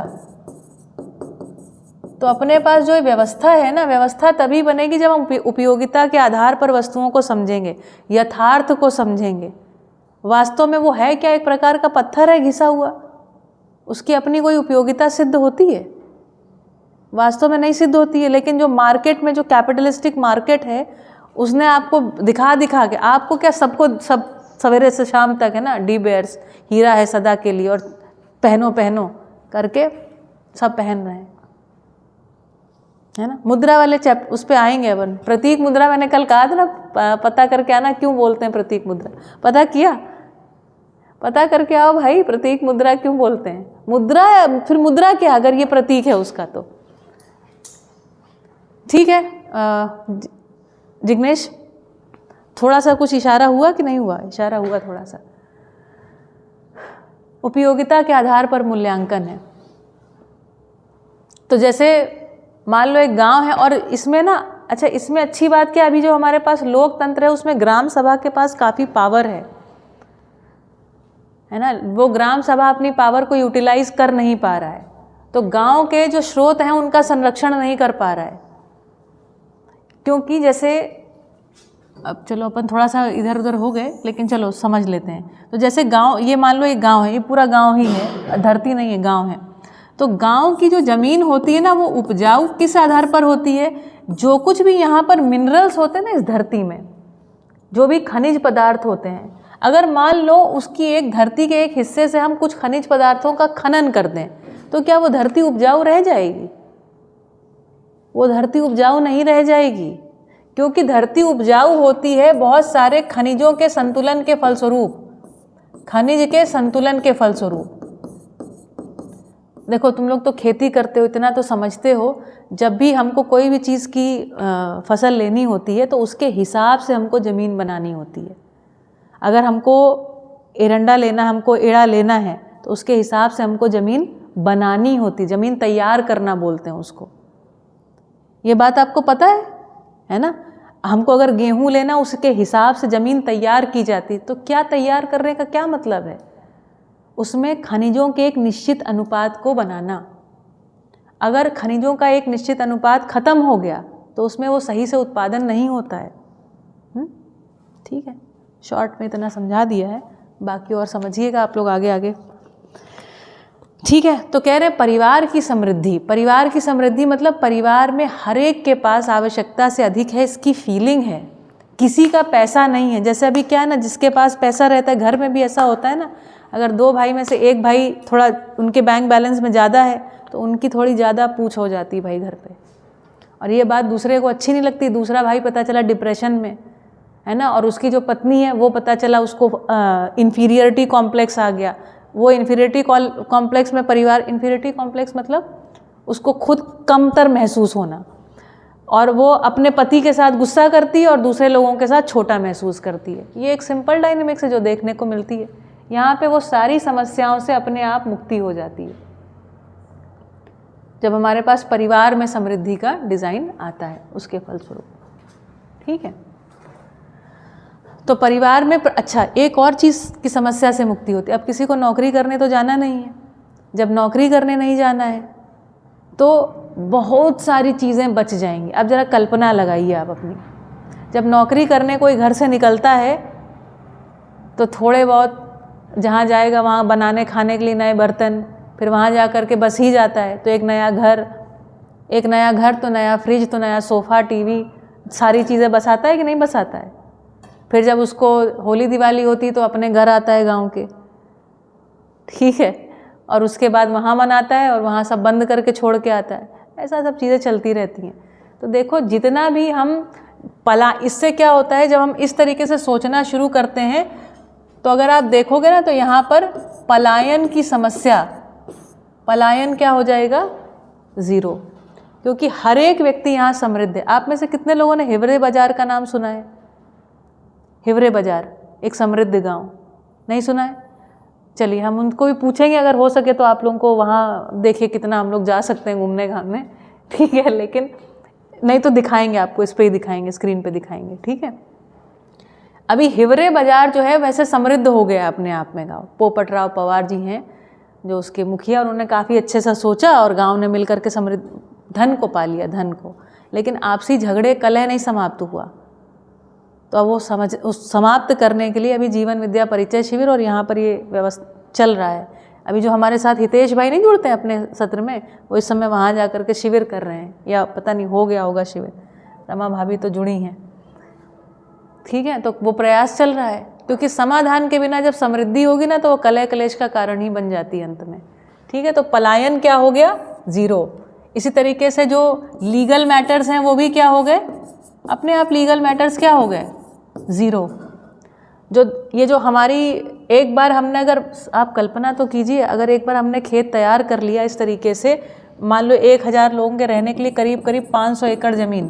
तो अपने पास जो व्यवस्था है ना, व्यवस्था तभी बनेगी जब हम उपयोगिता के आधार पर वस्तुओं को समझेंगे, यथार्थ को समझेंगे। वास्तव में वो है क्या, एक प्रकार का पत्थर है घिसा हुआ, उसकी अपनी कोई उपयोगिता सिद्ध होती है, वास्तव में नहीं सिद्ध होती है। लेकिन जो मार्केट में, जो कैपिटलिस्टिक मार्केट है, उसने आपको दिखा के, आपको क्या, सब सवेरे से शाम तक है ना, डी बेयर्स, हीरा है सदा के लिए, और पहनो करके सब पहन रहे हैं, है ना। मुद्रा वाले उस पे आएंगे अपन। प्रतीक मुद्रा, मैंने कल कहा था ना, पता करके आना क्यों बोलते हैं प्रतीक मुद्रा, पता करके आओ भाई, प्रतीक मुद्रा क्यों बोलते हैं। मुद्रा, फिर मुद्रा क्या, अगर ये प्रतीक है उसका तो ठीक है। जिग्नेश, थोड़ा सा कुछ इशारा हुआ कि नहीं हुआ, इशारा हुआ थोड़ा सा। उपयोगिता के आधार पर मूल्यांकन है। तो जैसे मान लो एक गांव है, और इसमें ना, अच्छा इसमें अच्छी बात क्या, अभी जो हमारे पास लोकतंत्र है उसमें ग्राम सभा के पास काफ़ी पावर है ना। वो ग्राम सभा अपनी पावर को यूटिलाइज कर नहीं पा रहा है, तो गांव के जो स्रोत हैं उनका संरक्षण नहीं कर पा रहा है। क्योंकि जैसे, अब चलो अपन थोड़ा सा इधर उधर हो गए, लेकिन चलो समझ लेते हैं। तो जैसे गांव, ये मान लो एक गांव है, ये पूरा गांव ही है, धरती नहीं है, गांव है। तो गांव की जो ज़मीन होती है ना, वो उपजाऊ किस आधार पर होती है, जो कुछ भी यहाँ पर मिनरल्स होते हैं ना इस धरती में, जो भी खनिज पदार्थ होते हैं, अगर मान लो उसकी एक धरती के एक हिस्से से हम कुछ खनिज पदार्थों का खनन कर दें, तो क्या वो धरती उपजाऊ रह जाएगी? वो धरती उपजाऊ नहीं रह जाएगी, क्योंकि धरती उपजाऊ होती है बहुत सारे खनिजों के संतुलन के फलस्वरूप, खनिज के संतुलन के फलस्वरूप। देखो तुम लोग तो खेती करते हो, इतना तो समझते हो, जब भी हमको कोई भी चीज़ की फसल लेनी होती है तो उसके हिसाब से हमको ज़मीन बनानी होती है। अगर हमको एरंडा लेना, हमको एड़ा लेना है, तो उसके हिसाब से हमको ज़मीन बनानी होती, ज़मीन तैयार करना बोलते हैं उसको। ये बात आपको पता है ना। हमको अगर गेहूँ लेना, उसके हिसाब से ज़मीन तैयार की जाती। तो क्या तैयार करने का क्या मतलब है? उसमें खनिजों के एक निश्चित अनुपात को बनाना। अगर खनिजों का एक निश्चित अनुपात खत्म हो गया तो उसमें वो सही से उत्पादन नहीं होता है। ठीक है, शॉर्ट में इतना समझा दिया है, बाकी और समझिएगा आप लोग आगे आगे। ठीक है, तो कह रहे हैं परिवार की समृद्धि। परिवार की समृद्धि मतलब परिवार में हर एक के पास आवश्यकता से अधिक है, इसकी फीलिंग है। किसी का पैसा नहीं है। जैसे अभी क्या है ना, जिसके पास पैसा रहता है, घर में भी ऐसा होता है ना, अगर 2 भाई में से एक भाई थोड़ा उनके बैंक बैलेंस में ज़्यादा है तो उनकी थोड़ी ज़्यादा पूछ हो जाती है भाई घर पे, और ये बात दूसरे को अच्छी नहीं लगती। दूसरा भाई पता चला डिप्रेशन में है ना, और उसकी जो पत्नी है वो पता चला उसको इन्फीरियरिटी कॉम्प्लेक्स आ गया। वो इन्फीरियरिटी कॉम्प्लेक्स में परिवार, इन्फीरियरिटी कॉम्प्लेक्स मतलब उसको खुद कमतर महसूस होना, और वो अपने पति के साथ गुस्सा करती है और दूसरे लोगों के साथ छोटा महसूस करती है। ये एक सिंपल डायनेमिक्स है जो देखने को मिलती है। यहाँ पे वो सारी समस्याओं से अपने आप मुक्ति हो जाती है जब हमारे पास परिवार में समृद्धि का डिज़ाइन आता है उसके फलस्वरूप। ठीक है, तो परिवार में अच्छा एक और चीज़ की समस्या से मुक्ति होती है। अब किसी को नौकरी करने तो जाना नहीं है। जब नौकरी करने नहीं जाना है तो बहुत सारी चीज़ें बच जाएंगी। अब ज़रा कल्पना लगाइए आप अपनी, जब नौकरी करने कोई घर से निकलता है तो थोड़े बहुत जहाँ जाएगा वहाँ बनाने खाने के लिए नए बर्तन, फिर वहाँ जा कर के बस ही जाता है तो एक नया घर तो नया फ्रिज तो नया सोफ़ा टीवी सारी चीज़ें बसाता है कि नहीं बसाता है। फिर जब उसको होली दिवाली होती तो अपने घर आता है गांव के, ठीक है, और उसके बाद वहाँ मनाता है और वहाँ सब बंद करके छोड़ के आता है। ऐसा सब चीज़ें चलती रहती हैं। तो देखो जितना भी हम इससे क्या होता है, जब हम इस तरीके से सोचना शुरू करते हैं तो अगर आप देखोगे ना तो यहाँ पर पलायन की समस्या, पलायन क्या हो जाएगा, 0, क्योंकि हर एक व्यक्ति यहाँ समृद्ध है। आप में से कितने लोगों ने हिवरे बाज़ार का नाम सुना है? हिवरे बाज़ार एक समृद्ध गांव, नहीं सुना है? चलिए हम उनको भी पूछेंगे, अगर हो सके तो आप लोगों को वहाँ देखिए कितना हम लोग जा सकते हैं घूमने घामने, ठीक है, लेकिन नहीं तो दिखाएंगे आपको, इस पे ही दिखाएंगे, स्क्रीन पे दिखाएंगे। ठीक है, अभी हिवरे बाज़ार जो है वैसे समृद्ध हो गया अपने आप में गाँव। पोपटराव पवार जी हैं जो उसके मुखिया, उन्होंने काफ़ी अच्छे से सोचा और गाँव ने मिल करके समृद्ध धन को पा लिया, धन को। लेकिन आपसी झगड़े कलह नहीं समाप्त हुआ, तो अब वो समाप्त करने के लिए अभी जीवन विद्या परिचय शिविर और यहाँ पर ये व्यवस्था चल रहा है। अभी जो हमारे साथ हितेश भाई नहीं जुड़ते हैं अपने सत्र में, वो इस समय वहाँ जा कर के शिविर कर रहे हैं, या पता नहीं हो गया होगा शिविर। रमा भाभी तो जुड़ी हैं, ठीक है, तो वो प्रयास चल रहा है, क्योंकि समाधान के बिना जब समृद्धि होगी ना तो वो कलह कलेश का कारण ही बन जाती है अंत में। ठीक है, तो पलायन क्या हो गया, 0। इसी तरीके से जो लीगल मैटर्स हैं वो भी क्या हो गए, अपने आप लीगल मैटर्स क्या हो गए, 0। जो हमारी एक बार हमने, अगर आप कल्पना तो कीजिए, अगर एक बार हमने खेत तैयार कर लिया इस तरीके से, मान लो 1000 लोगों के रहने के लिए करीब करीब 500 एकड़ ज़मीन,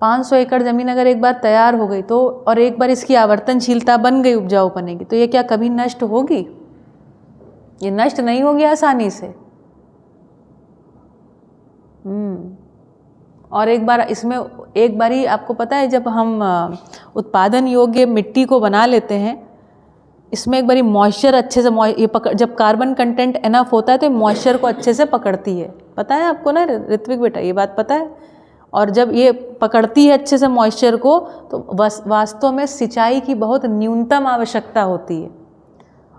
500 एकड़ ज़मीन अगर एक बार तैयार हो गई तो, और एक बार इसकी आवर्तनशीलता बन गई, उपजाऊ बनेगी, तो ये क्या कभी नष्ट होगी? ये नष्ट नहीं होगी आसानी से। और एक बार इसमें, एक बार ही आपको पता है, जब हम उत्पादन योग्य मिट्टी को बना लेते हैं, इसमें एक बारी मॉइस्चर अच्छे से जब कार्बन कंटेंट एनफ होता है तो मॉइस्चर को अच्छे से पकड़ती है। पता है आपको ना ऋत्विक बेटा, ये बात पता है? और जब ये पकड़ती है अच्छे से मॉइस्चर को, तो वास्तव में सिंचाई की बहुत न्यूनतम आवश्यकता होती है।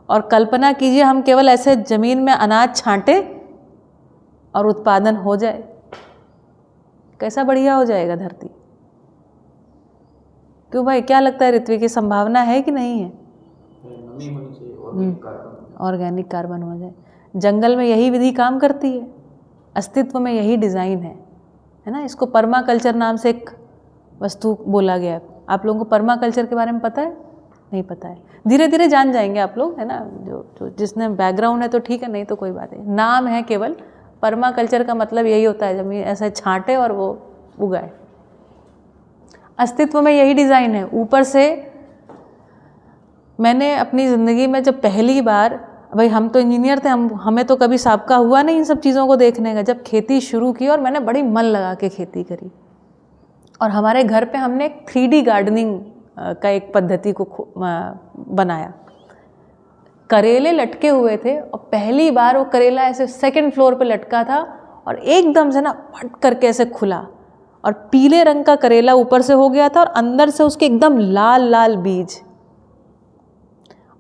और कल्पना कीजिए हम केवल ऐसे ज़मीन में अनाज छांटे और उत्पादन हो जाए, कैसा बढ़िया हो जाएगा धरती। क्यों भाई, क्या लगता है ऋत्विक, की संभावना है कि नहीं है? ऑर्गेनिक कार्बन हो जाए। जंगल में यही विधि काम करती है, अस्तित्व में यही डिज़ाइन है ना। इसको पर्माकल्चर नाम से एक वस्तु बोला गया है। आप लोगों को पर्माकल्चर के बारे में पता है? नहीं पता है, धीरे धीरे जान जाएंगे आप लोग, है ना। जो जिसने बैकग्राउंड है तो ठीक है, नहीं तो कोई बात नहीं, नाम है केवल। पर्माकल्चर का मतलब यही होता है, जमीन ऐसे छांटे और वो उगाए। अस्तित्व में यही डिज़ाइन है। ऊपर से मैंने अपनी ज़िंदगी में जब पहली बार, भाई हम तो इंजीनियर थे, हमें तो कभी साबका हुआ नहीं इन सब चीज़ों को देखने का, जब खेती शुरू की और मैंने बड़ी मन लगा के खेती करी, और हमारे घर पे हमने एक 3D गार्डनिंग का एक पद्धति को बनाया। करेले लटके हुए थे और पहली बार वो करेला ऐसे 2nd फ्लोर पे लटका था और एकदम से ना फट करके ऐसे खुला और पीले रंग का करेला ऊपर से हो गया था और अंदर से उसके एकदम लाल लाल बीज,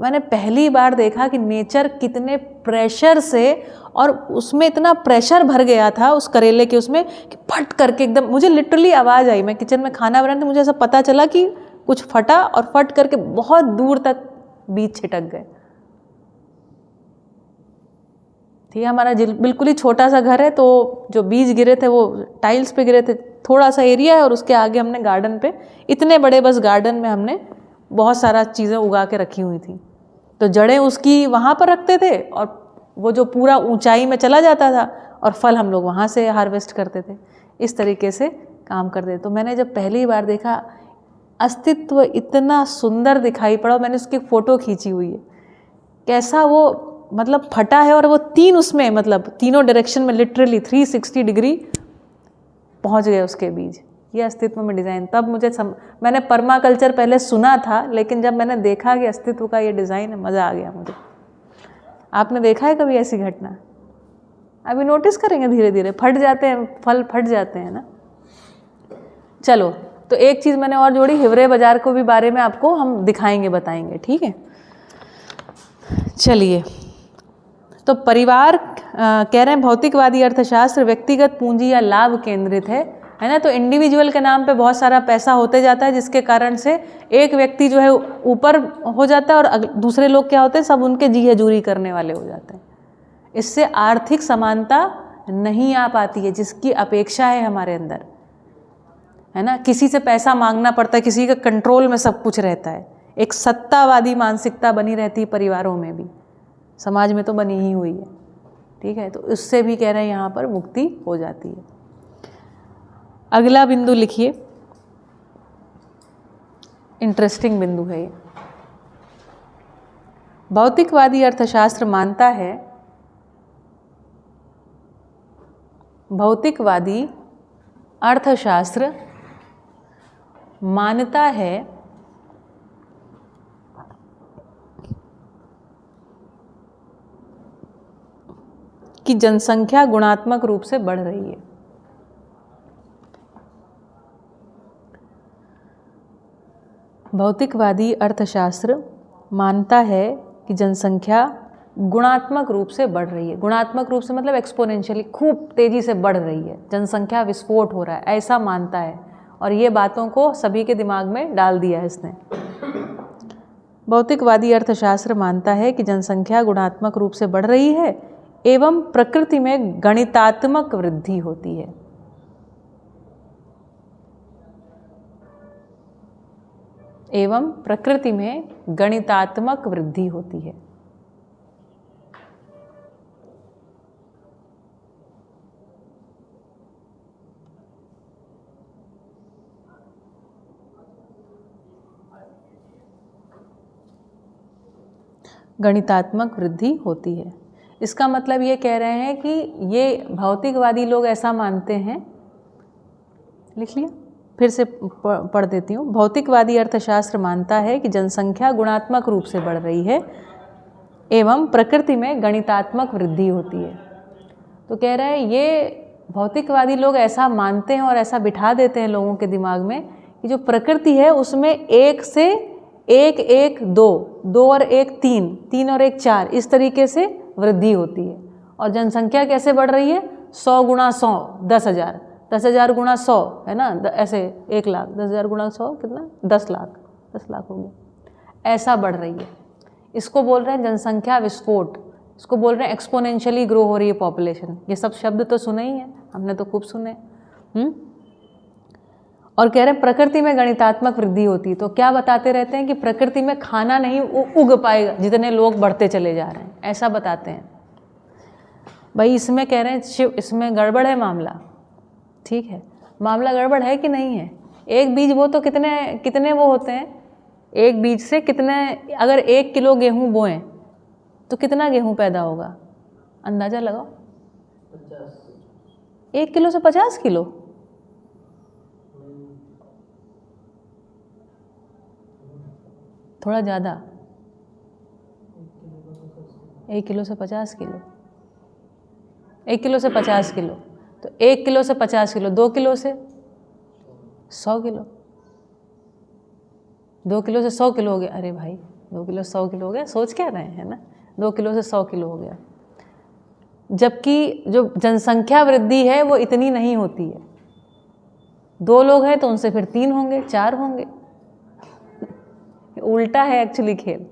मैंने पहली बार देखा कि नेचर कितने प्रेशर से, और उसमें इतना प्रेशर भर गया था उस करेले के उसमें कि फट करके एकदम, मुझे लिटरली आवाज़ आई, मैं किचन में खाना बना रही थी, मुझे ऐसा पता चला कि कुछ फटा और फट करके बहुत दूर तक बीज छिटक गए। ठीक है, हमारा बिल्कुल ही छोटा सा घर है, तो जो बीज गिरे थे वो टाइल्स पे गिरे थे, थोड़ा सा एरिया है और उसके आगे हमने गार्डन पे, इतने बड़े बस गार्डन में हमने बहुत सारा चीज़ें उगा के रखी हुई थी। तो जड़ें उसकी वहाँ पर रखते थे और वो जो पूरा ऊंचाई में चला जाता था और फल हम लोग वहाँ से हार्वेस्ट करते थे। इस तरीके से काम करते थे। तो मैंने जब पहली बार देखा, अस्तित्व इतना सुंदर दिखाई पड़ा। मैंने उसकी फ़ोटो खींची हुई है, कैसा वो मतलब फटा है, और वो तीन उसमें मतलब तीनों डायरेक्शन में लिटरली 360 डिग्री पहुँच गए उसके बीज। ये अस्तित्व में डिज़ाइन। तब मुझे मैंने पर्माकल्चर पहले सुना था, लेकिन जब मैंने देखा कि अस्तित्व का ये डिज़ाइन है, मज़ा आ गया मुझे। आपने देखा है कभी ऐसी घटना? अभी नोटिस करेंगे धीरे धीरे, फट जाते हैं, फल फट जाते हैं ना। चलो, तो एक चीज़ मैंने और जोड़ी, हिवरे बाजार को भी बारे में आपको हम दिखाएंगे, बताएंगे, ठीक है। चलिए, तो परिवार कह रहे हैं भौतिकवादी अर्थशास्त्र व्यक्तिगत पूंजी या लाभ केंद्रित है ना। तो इंडिविजुअल के नाम पे बहुत सारा पैसा होते जाता है, जिसके कारण से एक व्यक्ति जो है ऊपर हो जाता है और दूसरे लोग क्या होते हैं, सब उनके जी हजूरी करने वाले हो जाते हैं। इससे आर्थिक समानता नहीं आ पाती है, जिसकी अपेक्षा है हमारे अंदर, है ना। किसी से पैसा मांगना पड़ता है, किसी के कंट्रोल में सब कुछ रहता है। एक सत्तावादी मानसिकता बनी रहती है परिवारों में भी, समाज में तो बनी ही हुई है, ठीक है। तो उससे भी कह रहे हैं यहाँ पर मुक्ति हो जाती है। अगला बिंदु लिखिए, इंटरेस्टिंग बिंदु है ये। भौतिकवादी अर्थशास्त्र मानता है, भौतिकवादी अर्थशास्त्र मानता है कि जनसंख्या गुणात्मक रूप से बढ़ रही है। भौतिकवादी अर्थशास्त्र मानता है कि जनसंख्या गुणात्मक रूप से बढ़ रही है। गुणात्मक रूप से मतलब एक्सपोनेंशियली, खूब तेज़ी से बढ़ रही है, जनसंख्या विस्फोट हो रहा है, ऐसा मानता है। और ये बातों को सभी के दिमाग में डाल दिया है इसने। भौतिकवादी अर्थशास्त्र मानता है कि जनसंख्या गुणात्मक रूप से बढ़ रही है एवं प्रकृति में गणितात्मक वृद्धि होती है। एवं प्रकृति में गणितात्मक वृद्धि होती है। गणितात्मक वृद्धि होती है। इसका मतलब ये कह रहे हैं कि ये भौतिकवादी लोग ऐसा मानते हैं, लिख लिया, फिर से पढ़ देती हूँ। भौतिकवादी अर्थशास्त्र मानता है कि जनसंख्या गुणात्मक रूप से बढ़ रही है एवं प्रकृति में गणितात्मक वृद्धि होती है। तो कह रहे हैं ये भौतिकवादी लोग ऐसा मानते हैं और ऐसा बिठा देते हैं लोगों के दिमाग में कि जो प्रकृति है उसमें एक से एक एक दो, दो और एक तीन, तीन और एक चार, इस तरीके से वृद्धि होती है। और जनसंख्या कैसे बढ़ रही है? 100 गुणा 100 10,000, 10,000 गुणा 100 है ना, ऐसे 1 लाख, 10,000 गुणा 100 कितना? 10 लाख, 10 लाख हो गया। ऐसा बढ़ रही है। इसको बोल रहे हैं जनसंख्या विस्फोट, इसको बोल रहे हैं एक्सपोनेंशियली ग्रो हो रही है पॉपुलेशन। ये सब शब्द तो सुने ही हैं, हमने तो खूब सुने। और कह रहे हैं प्रकृति में गणितात्मक वृद्धि होती है। तो क्या बताते रहते हैं कि प्रकृति में खाना नहीं उग पाएगा जितने लोग बढ़ते चले जा रहे हैं, ऐसा बताते हैं। भाई इसमें कह रहे हैं शिव, इसमें गड़बड़ है मामला, ठीक है। मामला गड़बड़ है कि नहीं है? एक बीज वो तो कितने वो होते हैं, एक बीज से कितने, अगर 1 किलो गेहूँ बोएं तो कितना गेहूँ पैदा होगा? अंदाज़ा लगाओ। 1 किलो से 50 किलो? थोड़ा ज़्यादा, 1 किलो से 50 किलो, 1 किलो से 50 किलो, तो 1 किलो से 50 किलो, 2 किलो से 100 किलो, 2 किलो से 100 किलो हो गया। अरे भाई 2 किलो 100 किलो हो गया, सोच क्या रहे हैं ना, 2 किलो से 100 किलो हो गया। जबकि जो जनसंख्या वृद्धि है वो इतनी नहीं होती है। 2 लोग हैं तो उनसे फिर 3 होंगे, 4 होंगे। उल्टा है एक्चुअली खेल।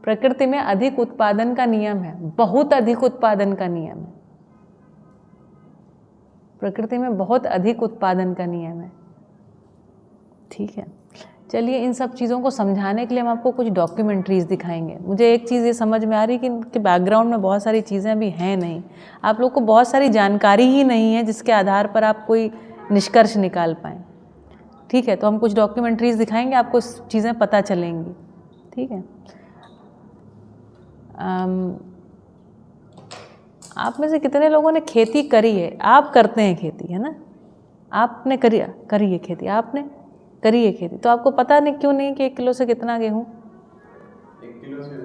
प्रकृति में अधिक उत्पादन का नियम है, बहुत अधिक उत्पादन का नियम है। प्रकृति में बहुत अधिक उत्पादन का नियम है। ठीक है, चलिए इन सब चीज़ों को समझाने के लिए हम आपको कुछ डॉक्यूमेंट्रीज़ दिखाएंगे। मुझे एक चीज़ ये समझ में आ रही कि इनके बैकग्राउंड में बहुत सारी चीज़ें अभी हैं नहीं, आप लोग को बहुत सारी जानकारी ही नहीं है जिसके आधार पर आप कोई निष्कर्ष निकाल पाएँ। ठीक है, तो हम कुछ डॉक्यूमेंट्रीज़ दिखाएंगे, आपको चीज़ें पता चलेंगी। ठीक है, आप में से कितने लोगों ने खेती करी है? आप करते हैं खेती, है ना? आपने करी है खेती, आपने करी है खेती, तो आपको पता नहीं क्यों नहीं कि 1 किलो से कितना गेहूँ? 1 किलो से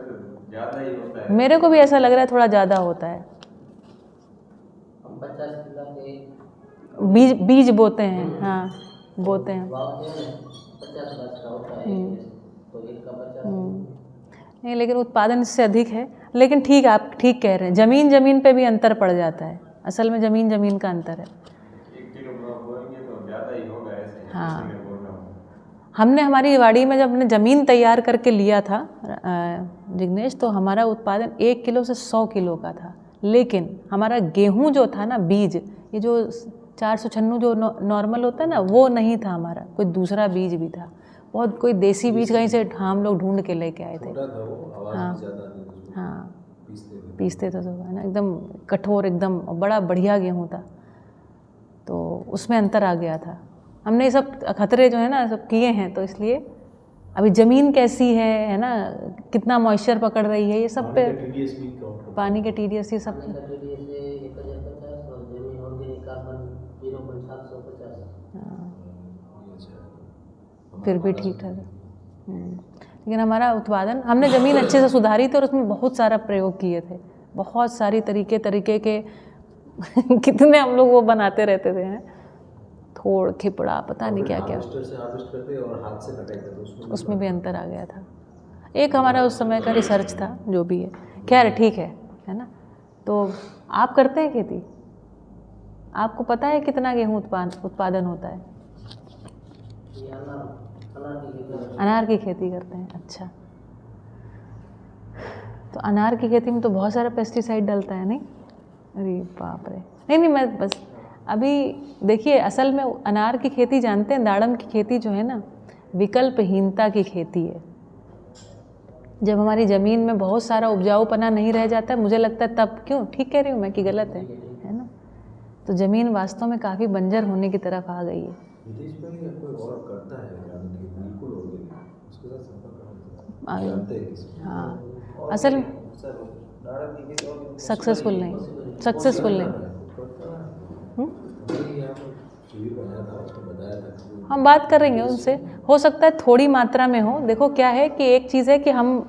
ज़्यादा ही होता है। मेरे को भी ऐसा लग रहा है थोड़ा ज़्यादा होता है। हम 50 किलो के बीज बोते हैं, हाँ बोते हैं। भाव जो है 50 लाख का होता है, तो एक का 50। नहीं, लेकिन उत्पादन इससे अधिक है। लेकिन ठीक है, आप ठीक कह रहे हैं, ज़मीन पे भी अंतर पड़ जाता है। असल में ज़मीन का अंतर है। 1 किलो बोएंगे तो ज़्यादा ही होगा ऐसे। हाँ, इसलिए बोल रहा हूँ। हमने हमारी वाड़ी में जब हमने ज़मीन तैयार करके लिया था जिग्नेश, तो हमारा उत्पादन 1 किलो से 100 किलो का था। लेकिन हमारा गेहूँ जो था ना, बीज, ये जो 496 जो नॉर्मल होता है ना, वो नहीं था हमारा, कोई दूसरा बीज भी था। बहुत कोई देसी बीज कहीं से हम लोग ढूंढ के लेके आए थे। छोटा था वो, आवाज़ हाँ, भी ज़्यादा आती थी उसमें। हाँ, पीसते तो है ना, एकदम कठोर, एकदम बड़ा बढ़िया गेहूँ था। तो उसमें अंतर आ गया था। हमने ये सब खतरे जो है ना सब किए हैं, तो इसलिए अभी ज़मीन कैसी है ना, कितना मॉइस्चर पकड़ रही है, ये सब पे पानी के TDS ये सब पानी का TDS से 1050 और जमीन ऑर्गेनिक कार्बन 0.750। फिर भी ठीक ठाक है। लेकिन हमारा उत्पादन, हमने ज़मीन अच्छे से सुधारी थी और उसमें बहुत सारा प्रयोग किए थे, बहुत सारी तरीके के कितने हम लोग वो बनाते रहते थे, हैं थोड़ खिपड़ा पता नहीं क्या क्या, से हार्वेस्ट करते और हाथ से कटाई करते, उसमें भी अंतर आ गया था। एक हमारा उस समय का रिसर्च था, जो भी है, खैर ठीक है ना। तो आप करते हैं खेती? आपको पता है कितना गेहूँ उत्पादन होता है? ये अनार की खेती करते हैं। अच्छा, तो अनार की खेती में तो बहुत सारा पेस्टिसाइड डलता है, नहीं? अरे बाप रे, नहीं, मैं बस अभी देखिए, असल में अनार की खेती जानते हैं, दाड़म की खेती जो है ना, विकल्पहीनता की खेती है। जब हमारी ज़मीन में बहुत सारा उपजाऊपना नहीं रह जाता है, मुझे लगता है तब, क्यों, ठीक कह रही हूँ मैं कि गलत है ना? तो ज़मीन वास्तव में काफ़ी बंजर होने की तरफ आ गई है। नीतीश भाई या कोई और करता है ग्रामीण खेती बिल्कुल ऑर्गेनिक, उसके साथ संपर्क जानते हैं किसी? हाँ, असल सक्सेसफुल नहीं। हम बात करेंगे उनसे, हो सकता है थोड़ी मात्रा में हो। देखो क्या है कि एक चीज़ है कि हम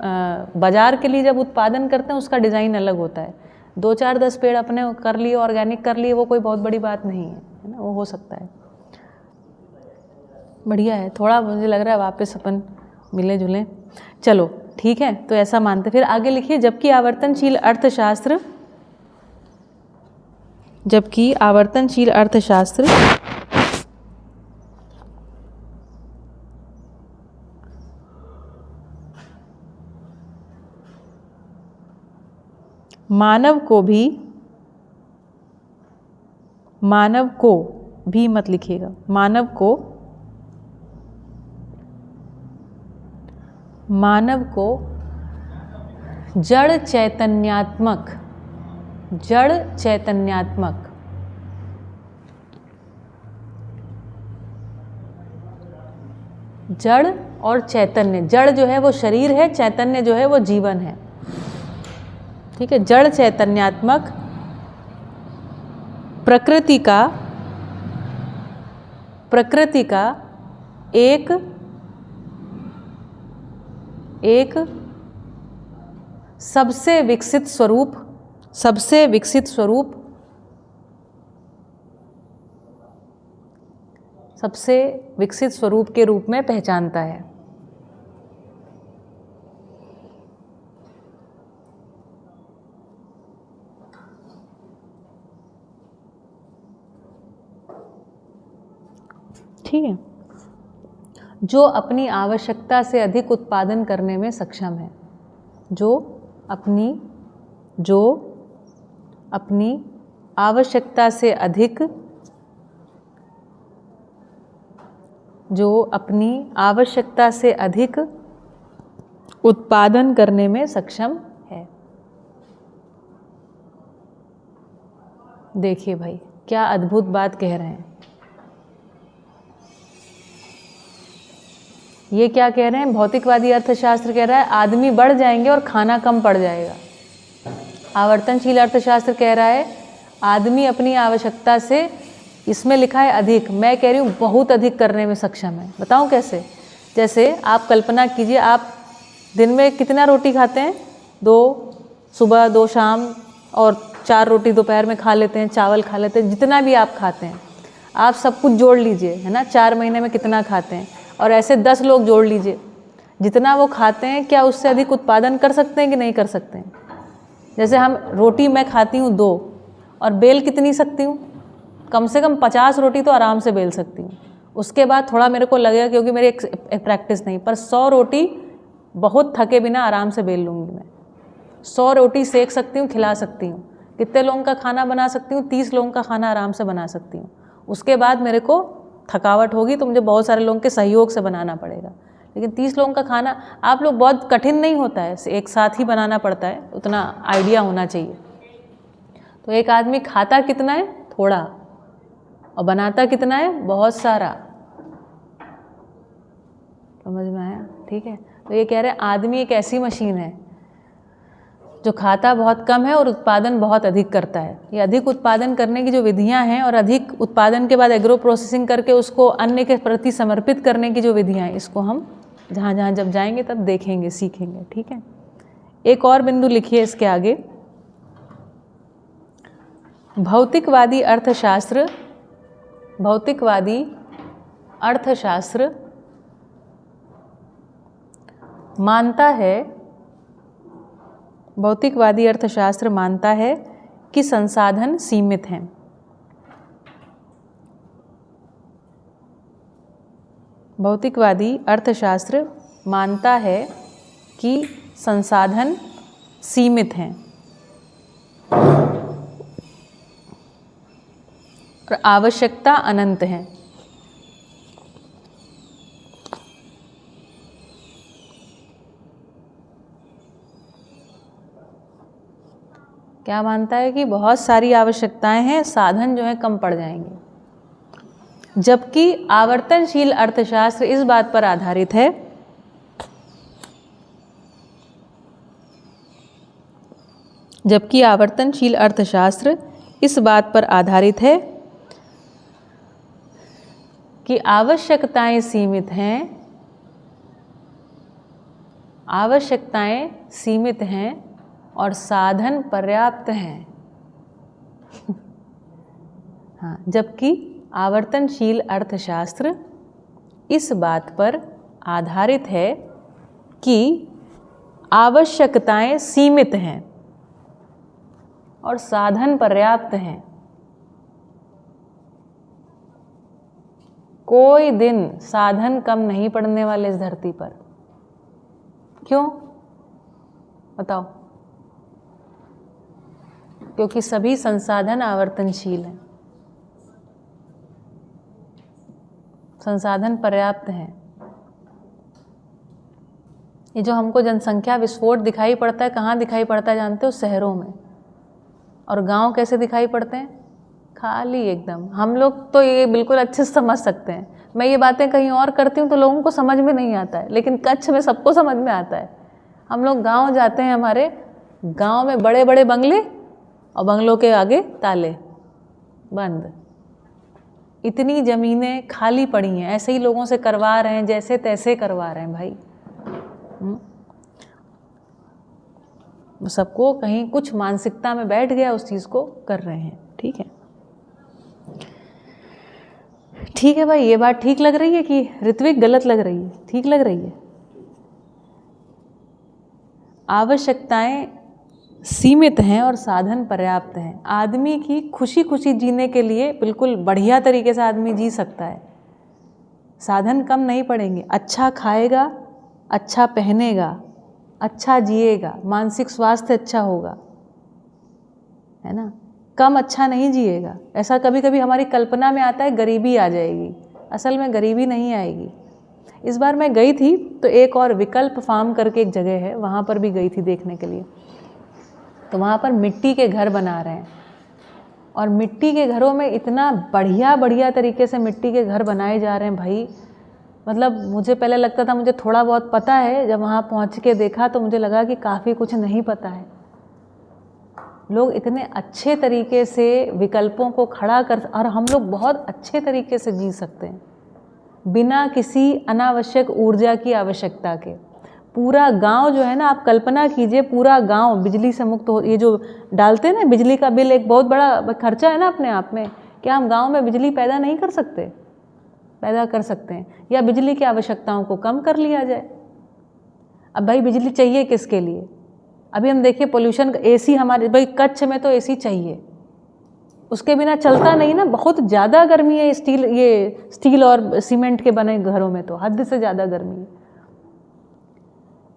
बाज़ार के लिए जब उत्पादन करते हैं उसका डिज़ाइन अलग होता है। 2-4-10 पेड़ अपने कर लिए, ऑर्गेनिक कर लिए, वो कोई बहुत बड़ी बात नहीं है ना, वो हो सकता है। बढ़िया है, थोड़ा मुझे लग रहा है वापस अपन मिले जुले। चलो ठीक है, तो ऐसा मानते। फिर आगे लिखिए, जबकि आवर्तनशील अर्थशास्त्र मानव को भी मत लिखिएगा, मानव को जड़ चैतन्यात्मक जड़ और चैतन्य, जड़ जो है वो शरीर है, चैतन्य जो है वो जीवन है। ठीक है, जड़ चैतन्यात्मक प्रकृति का एक सबसे विकसित स्वरूप के रूप में पहचानता है। ठीक है। जो अपनी आवश्यकता से अधिक उत्पादन करने में सक्षम है, जो अपनी आवश्यकता से अधिक उत्पादन करने में सक्षम है। देखिए भाई क्या अद्भुत बात कह रहे हैं। ये क्या कह रहे हैं? भौतिकवादी अर्थशास्त्र कह रहा है आदमी बढ़ जाएंगे और खाना कम पड़ जाएगा। आवर्तनशील अर्थशास्त्र कह रहा है आदमी अपनी आवश्यकता से, इसमें लिखा है अधिक, मैं कह रही हूँ बहुत अधिक करने में सक्षम है। बताऊँ कैसे? जैसे आप कल्पना कीजिए, आप दिन में कितना रोटी खाते हैं? 2 सुबह 2 शाम और 4 रोटी दोपहर में खा लेते हैं, चावल खा लेते हैं, जितना भी आप खाते हैं आप सब कुछ जोड़ लीजिए, है ना, 4 महीने में कितना खाते हैं, और ऐसे 10 लोग जोड़ लीजिए, जितना वो खाते हैं क्या उससे अधिक उत्पादन कर सकते हैं कि नहीं कर सकते हैं? जैसे हम रोटी मैं खाती हूँ 2 और बेल कितनी सकती हूँ? कम से कम 50 रोटी तो आराम से बेल सकती हूँ। उसके बाद थोड़ा मेरे को लगेगा क्योंकि मेरी एक प्रैक्टिस नहीं, पर 100 रोटी बहुत थके बिना आराम से बेल लूँगी मैं। 100 रोटी सेक सकती हूँ, खिला सकती हूँ। कितने लोगों का खाना बना सकती हूँ? 30 लोगों का खाना आराम से बना सकती हूँ। उसके बाद मेरे को थकावट होगी तो मुझे बहुत सारे लोगों के सहयोग से बनाना पड़ेगा। लेकिन 30 लोगों का खाना आप लोग बहुत कठिन नहीं होता है, एक साथ ही बनाना पड़ता है, उतना आइडिया होना चाहिए। तो एक आदमी खाता कितना है? थोड़ा, और बनाता कितना है? बहुत सारा। समझ में आया? ठीक है। तो ये कह रहे हैं आदमी एक ऐसी मशीन है जो खाता बहुत कम है और उत्पादन बहुत अधिक करता है। ये अधिक उत्पादन करने की जो विधियां हैं और अधिक उत्पादन के बाद एग्रो प्रोसेसिंग करके उसको अन्य के प्रति समर्पित करने की जो विधियां हैं, इसको हम जहाँ जहाँ जब जाएंगे तब देखेंगे, सीखेंगे। ठीक है। एक और बिंदु लिखिए इसके आगे, भौतिकवादी अर्थशास्त्र मानता है, भौतिकवादी अर्थशास्त्र मानता है कि संसाधन सीमित हैं। भौतिकवादी अर्थशास्त्र मानता है कि संसाधन सीमित हैं और आवश्यकता अनंत है। क्या मानता है? कि बहुत सारी आवश्यकताएं हैं, साधन जो है कम पड़ जाएंगे। जबकि आवर्तनशील अर्थशास्त्र इस बात पर आधारित है कि आवश्यकताएं सीमित हैं और साधन पर्याप्त हैं। हाँ, जबकि आवर्तनशील अर्थशास्त्र इस बात पर आधारित है कि आवश्यकताएं सीमित हैं और साधन पर्याप्त हैं। कोई दिन साधन कम नहीं पड़ने वाले इस धरती पर। क्यों? बताओ। क्योंकि सभी संसाधन आवर्तनशील हैं, संसाधन पर्याप्त हैं। ये जो हमको जनसंख्या विस्फोट दिखाई पड़ता है, कहाँ दिखाई पड़ता है जानते हो? शहरों में। और गांव कैसे दिखाई पड़ते हैं? खाली एकदम। हम लोग तो ये बिल्कुल अच्छे से समझ सकते हैं। मैं ये बातें कहीं और करती हूँ तो लोगों को समझ में नहीं आता है, लेकिन कच्छ में सबको समझ में आता है। हम लोग गांव जाते हैं, हमारे गांव में बड़े बड़े बंगले और बंगलों के आगे ताले बंद, इतनी ज़मीनें खाली पड़ी हैं। ऐसे ही लोगों से करवा रहे हैं, जैसे तैसे करवा रहे हैं भाई। सबको कहीं कुछ मानसिकता में बैठ गया, उस चीज़ को कर रहे हैं। ठीक है, ठीक है भाई। ये बात ठीक लग रही है कि ऋत्विक गलत लग रही है? ठीक लग रही है। आवश्यकताएं सीमित हैं और साधन पर्याप्त हैं। आदमी की खुशी खुशी जीने के लिए बिल्कुल बढ़िया तरीके से आदमी जी सकता है, साधन कम नहीं पड़ेंगे। अच्छा खाएगा, अच्छा पहनेगा, अच्छा जिएगा, मानसिक स्वास्थ्य अच्छा होगा, है ना। कम अच्छा नहीं जिएगा। ऐसा कभी कभी हमारी कल्पना में आता है गरीबी आ जाएगी, असल में गरीबी नहीं आएगी। इस बार मैं गई थी तो एक और विकल्प फार्म करके एक जगह है, वहाँ पर भी गई थी देखने के लिए। तो वहाँ पर मिट्टी के घर बना रहे हैं और मिट्टी के घरों में इतना बढ़िया बढ़िया तरीके से मिट्टी के घर बनाए जा रहे हैं भाई। मतलब मुझे पहले लगता था मुझे थोड़ा बहुत पता है, जब वहाँ पहुँच के देखा तो मुझे लगा कि काफ़ी कुछ नहीं पता है। लोग इतने अच्छे तरीके से विकल्पों को खड़ा कर, और हम लोग बहुत अच्छे तरीके से जी सकते हैं बिना किसी अनावश्यक ऊर्जा की आवश्यकता के। पूरा गांव जो है ना, आप कल्पना कीजिए पूरा गांव बिजली से मुक्त हो। ये जो डालते हैं ना बिजली का बिल, एक बहुत बड़ा खर्चा है ना अपने आप में। क्या हम गांव में बिजली पैदा नहीं कर सकते? पैदा कर सकते हैं, या बिजली की आवश्यकताओं को कम कर लिया जाए। अब भाई बिजली चाहिए किसके लिए? अभी हम देखिए पोल्यूशन, एसी हमारे भाई कच्छ में तो एसी चाहिए, उसके बिना चलता नहीं ना। बहुत ज़्यादा गर्मी है स्टील और सीमेंट के बने घरों में, तो हद से ज़्यादा गर्मी है।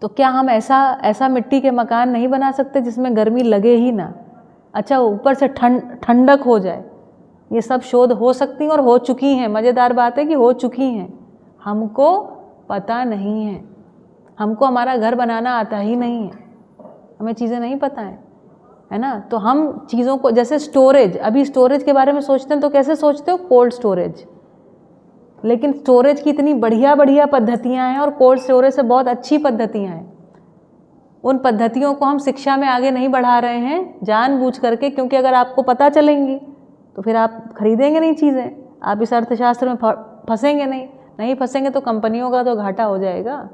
तो क्या हम ऐसा मिट्टी के मकान नहीं बना सकते जिसमें गर्मी लगे ही ना? अच्छा, ऊपर से ठंडक हो जाए। ये सब शोध हो सकती हैं और हो चुकी हैं। मज़ेदार बात है कि हो चुकी हैं, हमको पता नहीं है। हमको हमारा घर बनाना आता ही नहीं है, हमें चीज़ें नहीं पता है ना। तो हम चीज़ों को, जैसे स्टोरेज, अभी स्टोरेज के बारे में सोचते हैं तो कैसे सोचते हो? Cold storage. लेकिन स्टोरेज की इतनी बढ़िया बढ़िया पद्धतियाँ हैं और कोल्ड स्टोरेज से बहुत अच्छी पद्धतियाँ हैं। उन पद्धतियों को हम शिक्षा में आगे नहीं बढ़ा रहे हैं जानबूझ करके, क्योंकि अगर आपको पता चलेंगी तो फिर आप खरीदेंगे नहीं चीज़ें, आप इस अर्थशास्त्र में फंसेंगे नहीं फंसेंगे तो कंपनियों का तो घाटा हो जाएगा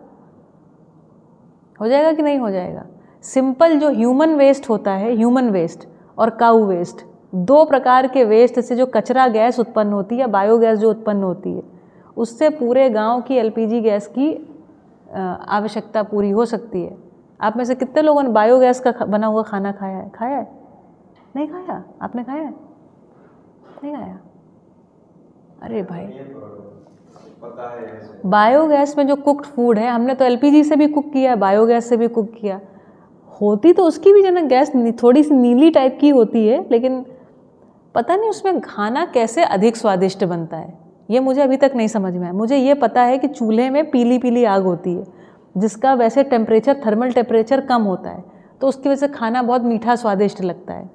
कि नहीं हो जाएगा। सिंपल जो ह्यूमन वेस्ट होता है, ह्यूमन वेस्ट और काऊ वेस्ट, दो प्रकार के वेस्ट से जो कचरा गैस उत्पन्न होती है, बायोगैस जो उत्पन्न होती है, उससे पूरे गांव की एलपीजी गैस की आवश्यकता पूरी हो सकती है। आप में से कितने लोगों ने बायोगैस का बना हुआ खाना खाया है? नहीं खाया? आपने खाया है? नहीं खाया? अरे भाई, बायोगैस में जो कुक्ड फूड है, हमने तो एलपीजी से भी कुक किया, बायोगैस से भी कुक किया। होती तो उसकी भी जो ना गैस थोड़ी सी नीली टाइप की होती है, लेकिन पता नहीं उसमें खाना कैसे अधिक स्वादिष्ट बनता है, ये मुझे अभी तक नहीं समझ में आया। मुझे ये पता है कि चूल्हे में पीली पीली आग होती है, जिसका वैसे टेम्परेचर, थर्मल टेम्परेचर कम होता है, तो उसकी वजह से खाना बहुत मीठा स्वादिष्ट लगता है।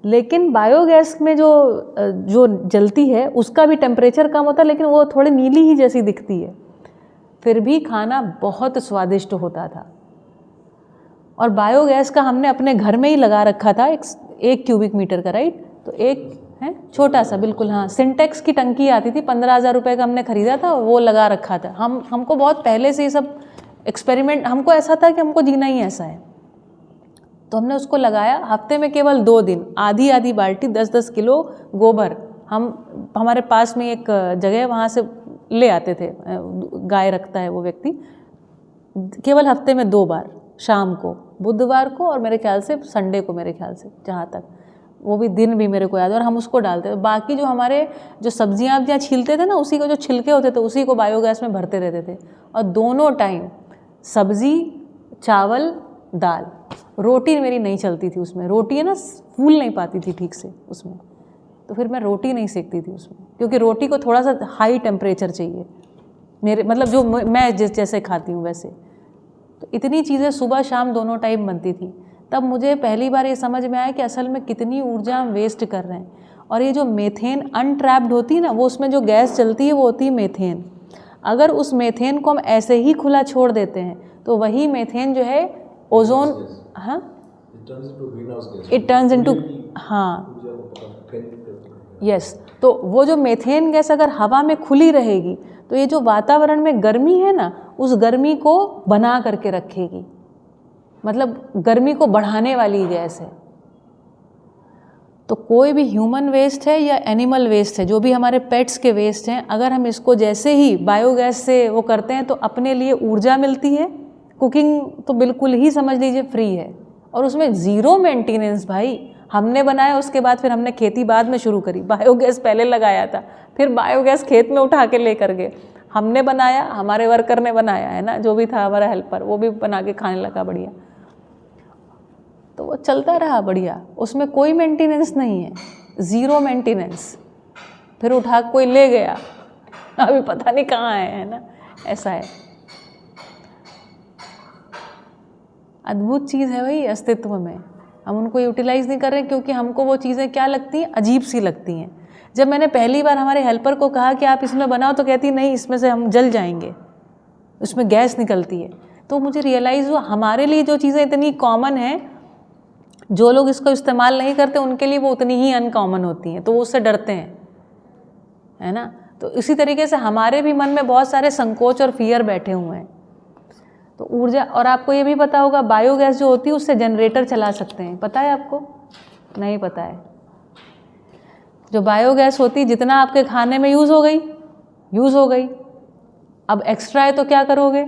लेकिन बायोगैस में जो जलती है उसका भी टेम्परेचर कम होता है, लेकिन वो थोड़ी नीली ही जैसी दिखती है, फिर भी खाना बहुत स्वादिष्ट होता था। और बायोगैस का हमने अपने घर में ही लगा रखा था, एक क्यूबिक मीटर का, राइट। तो एक है छोटा सा, बिल्कुल, हाँ, सिंटेक्स की टंकी आती थी, 15,000 रुपये का हमने ख़रीदा था, वो लगा रखा था। हमको बहुत पहले से ये सब एक्सपेरिमेंट, हमको ऐसा था कि हमको जीना ही ऐसा है, तो हमने उसको लगाया। हफ्ते में केवल 2 दिन आधी बाल्टी 10-10 किलो गोबर हमारे पास में एक जगह है, वहाँ से ले आते थे, गाय रखता है वो व्यक्ति। केवल हफ्ते में 2 बार, शाम को, बुधवार को और मेरे ख्याल से संडे को, मेरे ख्याल से, जहाँ तक वो भी दिन भी मेरे को याद है। और हम उसको डालते थे। बाकी जो हमारे जो सब्जियाँ छीलते थे ना, उसी को जो छिलके होते थे उसी को बायोगैस में भरते रहते थे। और दोनों टाइम सब्ज़ी, चावल, दाल, रोटी मेरी नहीं चलती थी उसमें। रोटी है ना, फूल नहीं पाती थी ठीक से उसमें, तो फिर मैं रोटी नहीं सेकती थी उसमें, क्योंकि रोटी को थोड़ा सा हाई टेम्परेचर चाहिए मेरे, मतलब जो मैं जैसे खाती हूँ वैसे। तो इतनी चीज़ें सुबह शाम दोनों टाइम बनती थी। तब मुझे पहली बार ये समझ में आया कि असल में कितनी ऊर्जा हम वेस्ट कर रहे हैं। और ये जो मेथेन अनट्रैप्ड होती है ना, वो उसमें जो गैस चलती है वो होती है मेथेन। अगर उस मेथेन को हम ऐसे ही खुला छोड़ देते हैं तो वही मेथेन जो है ओजोन, हाँ, इट टर्न्स इनटू, हाँ, यस। तो वो जो मेथेन गैस अगर हवा में खुली रहेगी तो ये जो वातावरण में गर्मी है ना, उस गर्मी को बना करके रखेगी, मतलब गर्मी को बढ़ाने वाली गैस है। तो कोई भी ह्यूमन वेस्ट है या एनिमल वेस्ट है, जो भी हमारे पेट्स के वेस्ट हैं, अगर हम इसको जैसे ही बायोगैस से वो करते हैं तो अपने लिए ऊर्जा मिलती है। कुकिंग तो बिल्कुल ही समझ लीजिए फ्री है, और उसमें ज़ीरो मेंटेनेंस। भाई हमने बनाया, उसके बाद फिर हमने खेती बाद में शुरू करी, बायोगैस पहले लगाया था, फिर बायोगैस खेत में उठा के लेकर गए। हमने बनाया, हमारे वर्कर ने बनाया, है ना, जो भी था हमारा हेल्पर वो भी बना के खाने लगा बढ़िया। तो वो चलता रहा बढ़िया, उसमें कोई मेंटेनेंस नहीं है, ज़ीरो मेंटेनेंस। फिर उठा कोई ले गया, अभी पता नहीं कहाँ है ना, ऐसा है। अद्भुत चीज़ है भाई अस्तित्व में, हम उनको यूटिलाइज़ नहीं कर रहे क्योंकि हमको वो चीज़ें क्या लगती हैं, अजीब सी लगती हैं। जब मैंने पहली बार हमारे हेल्पर को कहा कि आप इसमें बनाओ तो कहती नहीं, इसमें से हम जल जाएंगे, उसमें गैस निकलती है। तो मुझे रियलाइज़ हुआ हमारे लिए जो चीज़ें इतनी कॉमन हैं, जो लोग इसको इस्तेमाल नहीं करते उनके लिए वो उतनी ही अनकॉमन होती हैं, तो वो उससे डरते हैं, है ना। तो इसी तरीके से हमारे भी मन में बहुत सारे संकोच और फियर बैठे हुए हैं। तो ऊर्जा, और आपको ये भी पता होगा बायोगैस जो होती है उससे जनरेटर चला सकते हैं, पता है आपको? नहीं पता है। जो बायोगैस होती है जितना आपके खाने में यूज़ हो गई, अब एक्स्ट्रा है तो क्या करोगे,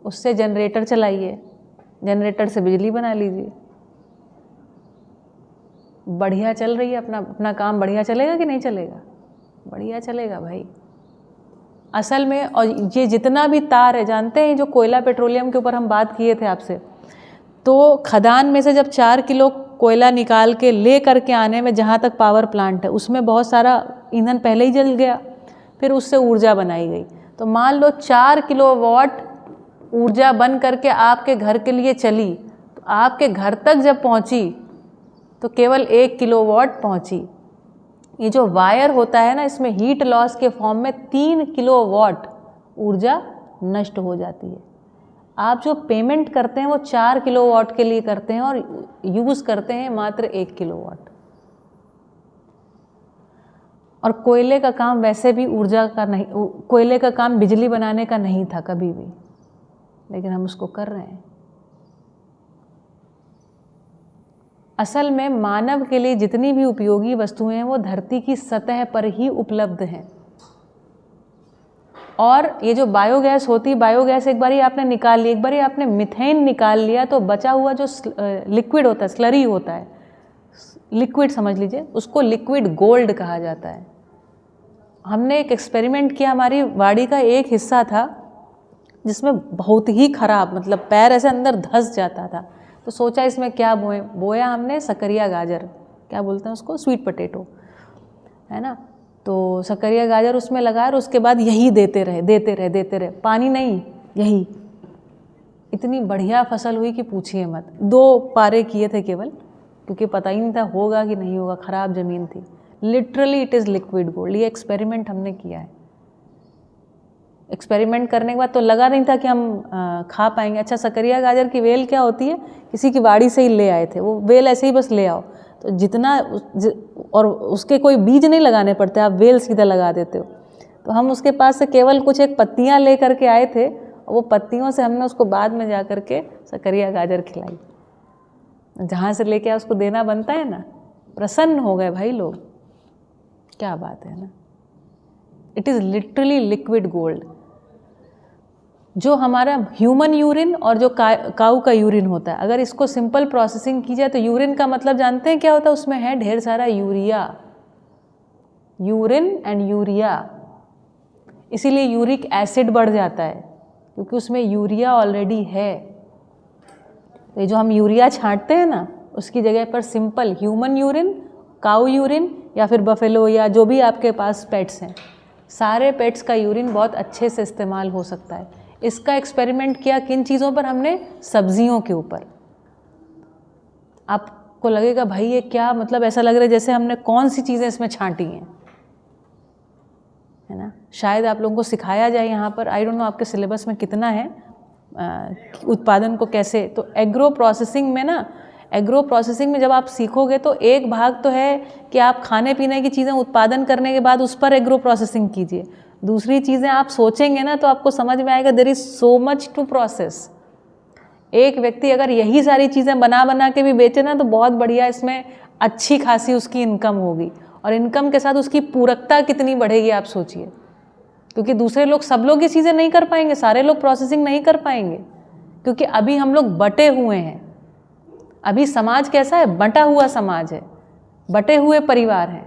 उससे जनरेटर चलाइए, जनरेटर से बिजली बना लीजिए, बढ़िया चल रही है, अपना काम बढ़िया चलेगा कि नहीं चलेगा? बढ़िया चलेगा भाई। असल में, और ये जितना भी तार है, जानते हैं जो कोयला पेट्रोलियम के ऊपर हम बात किए थे आपसे, तो खदान में से जब 4 किलो कोयला निकाल के ले करके आने में जहाँ तक पावर प्लांट है उसमें बहुत सारा ईंधन पहले ही जल गया, फिर उससे ऊर्जा बनाई गई। तो मान लो 4 किलोवाट ऊर्जा बन करके आपके घर के लिए चली, तो आपके घर तक जब पहुँची तो केवल 1 किलोवाट पहुँची। ये जो वायर होता है ना, इसमें हीट लॉस के फॉर्म में 3 किलोवाट ऊर्जा नष्ट हो जाती है। आप जो पेमेंट करते हैं वो 4 किलोवाट के लिए करते हैं और यूज़ करते हैं मात्र 1 किलोवाट। और कोयले का काम वैसे भी ऊर्जा का नहीं, कोयले का काम बिजली बनाने का नहीं था कभी भी, लेकिन हम उसको कर रहे हैं। असल में मानव के लिए जितनी भी उपयोगी वस्तुएं हैं वो धरती की सतह पर ही उपलब्ध हैं। और ये जो बायोगैस होती है, बायोगैस एक बारी आपने निकाल ली, एक बारी आपने मीथेन निकाल लिया तो बचा हुआ जो लिक्विड होता है, स्लरी होता है, लिक्विड समझ लीजिए, उसको लिक्विड गोल्ड कहा जाता है। हमने एक एक्सपेरिमेंट किया, हमारी वाड़ी का एक हिस्सा था जिसमें बहुत ही खराब, मतलब पैर ऐसे अंदर धंस जाता था। तो सोचा इसमें क्या बोया हमने, सकरिया गाजर, क्या बोलते हैं उसको, स्वीट पोटैटो, है ना। तो सकरिया गाजर उसमें लगाया और उसके बाद यही देते रहे, पानी नहीं, यही। इतनी बढ़िया फसल हुई कि पूछिए मत। 2 पारे किए थे केवल, क्योंकि पता ही नहीं था होगा कि नहीं होगा, ख़राब ज़मीन थी। Literally it is liquid gold. ये एक्सपेरिमेंट हमने किया है। एक्सपेरिमेंट करने के बाद तो लगा नहीं था कि हम खा पाएंगे। अच्छा, सकरिया गाजर की वेल क्या होती है, किसी की वाड़ी से ही ले आए थे, वो वेल ऐसे ही बस ले आओ, तो जितना और उसके कोई बीज नहीं लगाने पड़ते, आप वेल सीधा लगा देते हो। तो हम उसके पास से केवल कुछ एक पत्तियां ले करके आए थे, और वो पत्तियों से हमने उसको बाद में जा करके सकरिया गाजर खिलाई। जहाँ से लेके उसको देना बनता है ना, प्रसन्न हो गए भाई लोग, क्या बात है ना। It is literally liquid gold. जो हमारा ह्यूमन यूरिन और जो काऊ का यूरिन होता है, अगर इसको सिंपल प्रोसेसिंग की जाए तो यूरिन का मतलब जानते हैं क्या होता है, उसमें है ढेर सारा यूरिया, यूरिन एंड यूरिया, इसीलिए यूरिक एसिड बढ़ जाता है क्योंकि उसमें यूरिया ऑलरेडी है। तो ये जो हम यूरिया छांटते हैं ना, उसकी जगह पर सिंपल ह्यूमन यूरिन, काऊ यूरिन या फिर बफेलो या जो भी आपके पास पेट्स हैं, सारे पेट्स का यूरिन बहुत अच्छे से इस्तेमाल हो सकता है। इसका एक्सपेरिमेंट किया किन चीज़ों पर हमने, सब्जियों के ऊपर। आपको लगेगा भाई ये क्या, मतलब ऐसा लग रहा है जैसे हमने कौन सी चीज़ें इसमें छांटी हैं, है ना। शायद आप लोगों को सिखाया जाए यहाँ पर, आई डोंट नो आपके सिलेबस में कितना है उत्पादन को कैसे। तो एग्रो प्रोसेसिंग में ना, एग्रो प्रोसेसिंग में जब आप सीखोगे तो एक भाग तो है कि आप खाने पीने की चीज़ें उत्पादन करने के बाद उस पर एग्रो प्रोसेसिंग कीजिए। दूसरी चीज़ें आप सोचेंगे ना तो आपको समझ में आएगा there is so much to process. एक व्यक्ति अगर यही सारी चीज़ें बना बना के भी बेचे ना तो बहुत बढ़िया, इसमें अच्छी खासी उसकी इनकम होगी, और इनकम के साथ उसकी पूरकता कितनी बढ़ेगी आप सोचिए। क्योंकि दूसरे लोग, सब लोग ये चीज़ें नहीं कर पाएंगे, सारे लोग प्रोसेसिंग नहीं कर पाएंगे, क्योंकि अभी हम लोग बटे हुए हैं। अभी समाज कैसा है, बटा हुआ समाज है, बटे हुए परिवार हैं।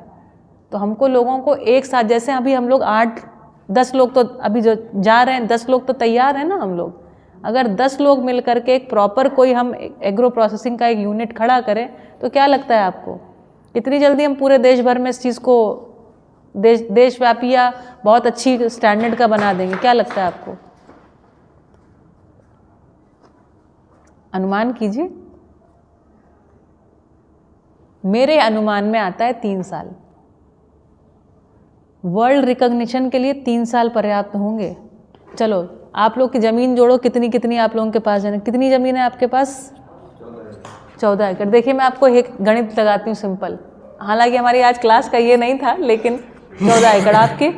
तो हमको लोगों को एक साथ, जैसे अभी हम लोग 8-10 लोग तो अभी जो जा रहे हैं, 10 लोग तो तैयार हैं ना हम लोग, अगर 10 लोग मिल करके एक प्रॉपर कोई हम एग्रो प्रोसेसिंग का एक यूनिट खड़ा करें तो क्या लगता है आपको कितनी जल्दी हम पूरे देश भर में इस चीज़ को देशव्यापी या बहुत अच्छी स्टैंडर्ड का बना देंगे? क्या लगता है आपको? अनुमान कीजिए। मेरे अनुमान में आता है 3 साल। वर्ल्ड रिकॉग्निशन के लिए 3 साल पर्याप्त होंगे। चलो आप लोग की ज़मीन जोड़ो, कितनी कितनी आप लोगों के पास है, कितनी ज़मीन है आपके पास? 14 एकड़। देखिए मैं आपको एक गणित लगाती हूँ सिंपल, हालांकि हमारी आज क्लास का ये नहीं था, लेकिन 14 एकड़ आपके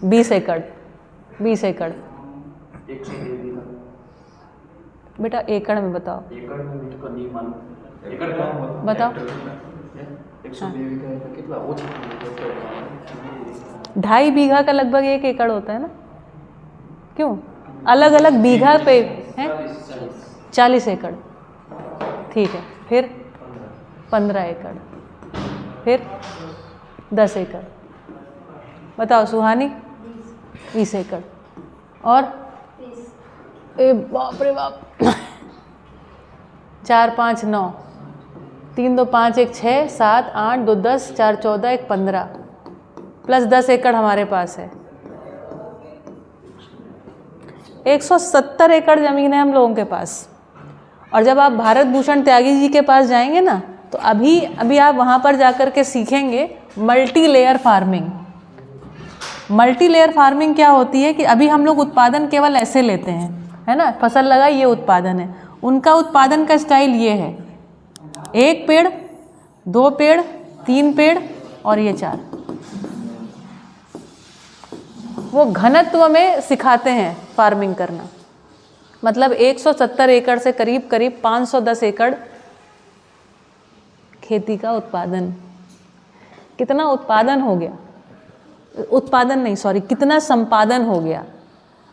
20 एकड़ 20 एकड़ 102 बीघा। बेटा एकड़ में बताओ, एकड़ में मुझको नहीं मालूम। एकड़ का बताओ। 102 बीघा है कितना वो 2.5 बीघा का लगभग 1 एकड़ होता है ना? क्यों अलग अलग बीघा पे हैं? 40 एकड़। ठीक है, फिर 15 एकड़, फिर 10 एकड़। बताओ सुहानी? 20 एकड़। और ए बाप रे बाप 4 5 9 3 2 5 1 6 7 8 2 10 4 14 1 15 प्लस 10 एकड़ हमारे पास है। 170 एकड़ ज़मीन है हम लोगों के पास। और जब आप भारत भूषण त्यागी जी के पास जाएंगे ना, तो अभी आप वहाँ पर जाकर के सीखेंगे multi layer farming. Multi layer farming क्या होती है कि अभी हम लोग उत्पादन केवल ऐसे लेते हैं, है ना, फसल लगाई ये उत्पादन है। उनका उत्पादन का स्टाइल ये है, 1 पेड़ 2 पेड़ 3 पेड़ और ये 4। वो घनत्व में सिखाते हैं फार्मिंग करना। मतलब 170 एकड़ से करीब करीब 510 एकड़ खेती का उत्पादन। कितना उत्पादन हो गया? उत्पादन नहीं, सॉरी, कितना संपादन हो गया।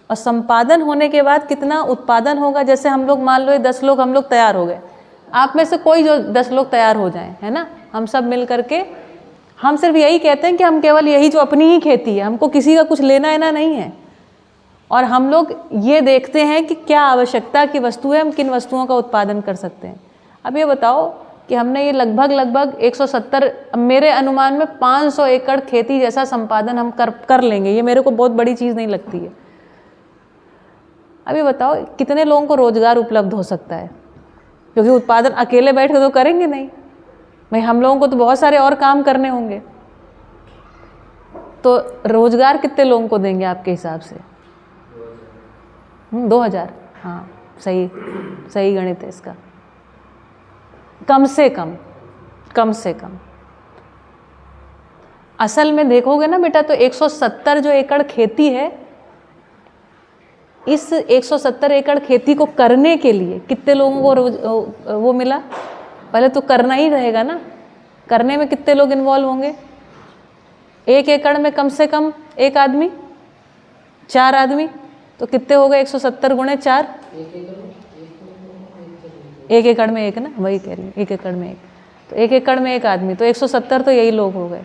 और संपादन होने के बाद कितना उत्पादन होगा? जैसे हम लोग मान लो 10 लोग हम लोग तैयार हो गए, आप में से कोई जो 10 लोग तैयार हो जाएं, है ना, हम सब मिल करके हम सिर्फ यही कहते हैं कि हम केवल यही जो अपनी ही खेती है, हमको किसी का कुछ लेना देना नहीं है। और हम लोग ये देखते हैं कि क्या आवश्यकता की वस्तु है, हम किन वस्तुओं का उत्पादन कर सकते हैं। अब ये बताओ कि हमने ये लगभग 170, मेरे अनुमान में 500 एकड़ खेती जैसा संपादन हम कर लेंगे। ये मेरे को बहुत बड़ी चीज़ नहीं लगती है। अब ये बताओ कितने लोगों को रोज़गार उपलब्ध हो सकता है, क्योंकि उत्पादन अकेले बैठ के तो करेंगे नहीं भाई, हम लोगों को तो बहुत सारे और काम करने होंगे। तो रोज़गार कितने लोगों को देंगे आपके हिसाब से? 2000। हाँ, सही गणित है इसका। कम से कम असल में देखोगे ना बेटा, तो 170 जो एकड़ खेती है, इस 170 एकड़ खेती को करने के लिए कितने लोगों को वो मिला? पहले तो करना ही रहेगा ना। करने में कितने लोग इन्वॉल्व होंगे? 1 एकड़ में कम से कम 1 आदमी, 4 आदमी, तो कितने हो गए? 170 गुणे 4। 1 एकड़ में 1 ना, वही कह रही हूँ, 1 एकड़ में 1, तो 1 एकड़ में 1 आदमी, तो 170 तो यही लोग हो गए।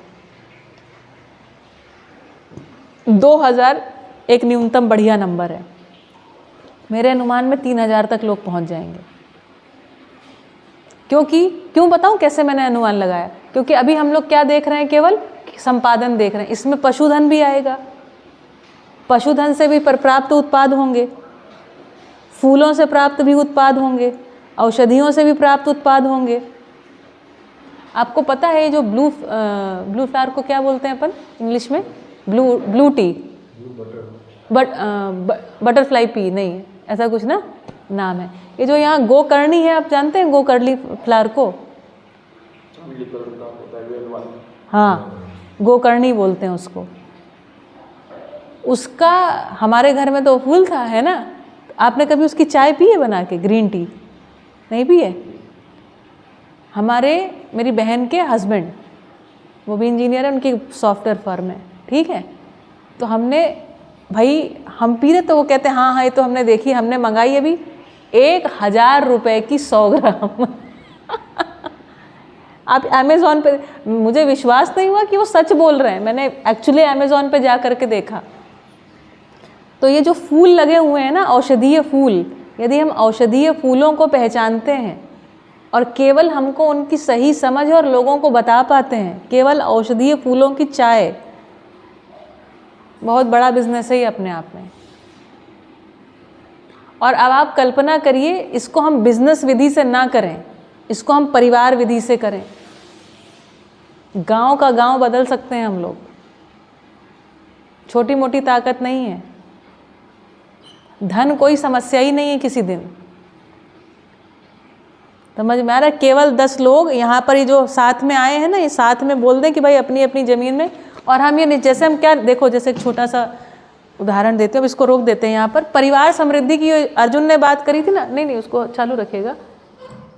2000 एक न्यूनतम बढ़िया नंबर है। मेरे अनुमान में 3000 तक लोग पहुंच जाएंगे। क्यों बताऊं कैसे मैंने अनुमान लगाया? क्योंकि अभी हम लोग क्या देख रहे हैं? केवल संपादन देख रहे हैं। इसमें पशुधन भी आएगा, पशुधन से भी प्राप्त उत्पाद होंगे, फूलों से प्राप्त भी उत्पाद होंगे, औषधियों से भी प्राप्त उत्पाद होंगे। आपको पता है जो ब्लू फ्लावर को क्या बोलते हैं अपन इंग्लिश में? ब्लू टी, बटरफ्लाई पी नहीं, ऐसा कुछ ना नाम है। ये जो यहाँ गोकर्णी है, आप जानते हैं गोकर्णी फ्लावर को? हाँ, गोकर्णी बोलते हैं उसको। उसका हमारे घर में तो फूल था, है ना। आपने कभी उसकी चाय पी है बना के? ग्रीन टी नहीं पी है? मेरी बहन के हस्बैंड, वो भी इंजीनियर है, उनकी सॉफ्टवेयर फर्म है, ठीक है। तो हमने हम पी रहे, तो वो कहते हैं हाँ ये तो हमने देखी, हमने मंगाई अभी 1000 रुपये की 100 ग्राम। आप अमेज़ॉन पे, मुझे विश्वास नहीं हुआ कि वो सच बोल रहे हैं। मैंने एक्चुअली अमेज़ॉन पे जा करके देखा, तो ये जो फूल लगे हुए हैं ना, औषधीय फूल, यदि हम औषधीय फूलों को पहचानते हैं और केवल हमको उनकी सही समझ और लोगों को बता पाते हैं, केवल औषधीय फूलों की चाय बहुत बड़ा बिजनेस है ये अपने आप में। और अब आप कल्पना करिए, इसको हम बिजनेस विधि से ना करें, इसको हम परिवार विधि से करें, गांव का गांव बदल सकते हैं हम लोग। छोटी मोटी ताकत नहीं है, धन कोई समस्या ही नहीं है किसी दिन, समझ में आ रहा है। केवल 10 लोग यहाँ पर, ये जो साथ में आए हैं ना, ये साथ में बोल दें कि भाई अपनी अपनी ज़मीन में, और हम ये जैसे हम क्या देखो, जैसे एक छोटा सा उदाहरण देते हैं, अब इसको रोक देते हैं यहाँ पर। परिवार समृद्धि की अर्जुन ने बात करी थी ना, नहीं उसको चालू रखिएगा।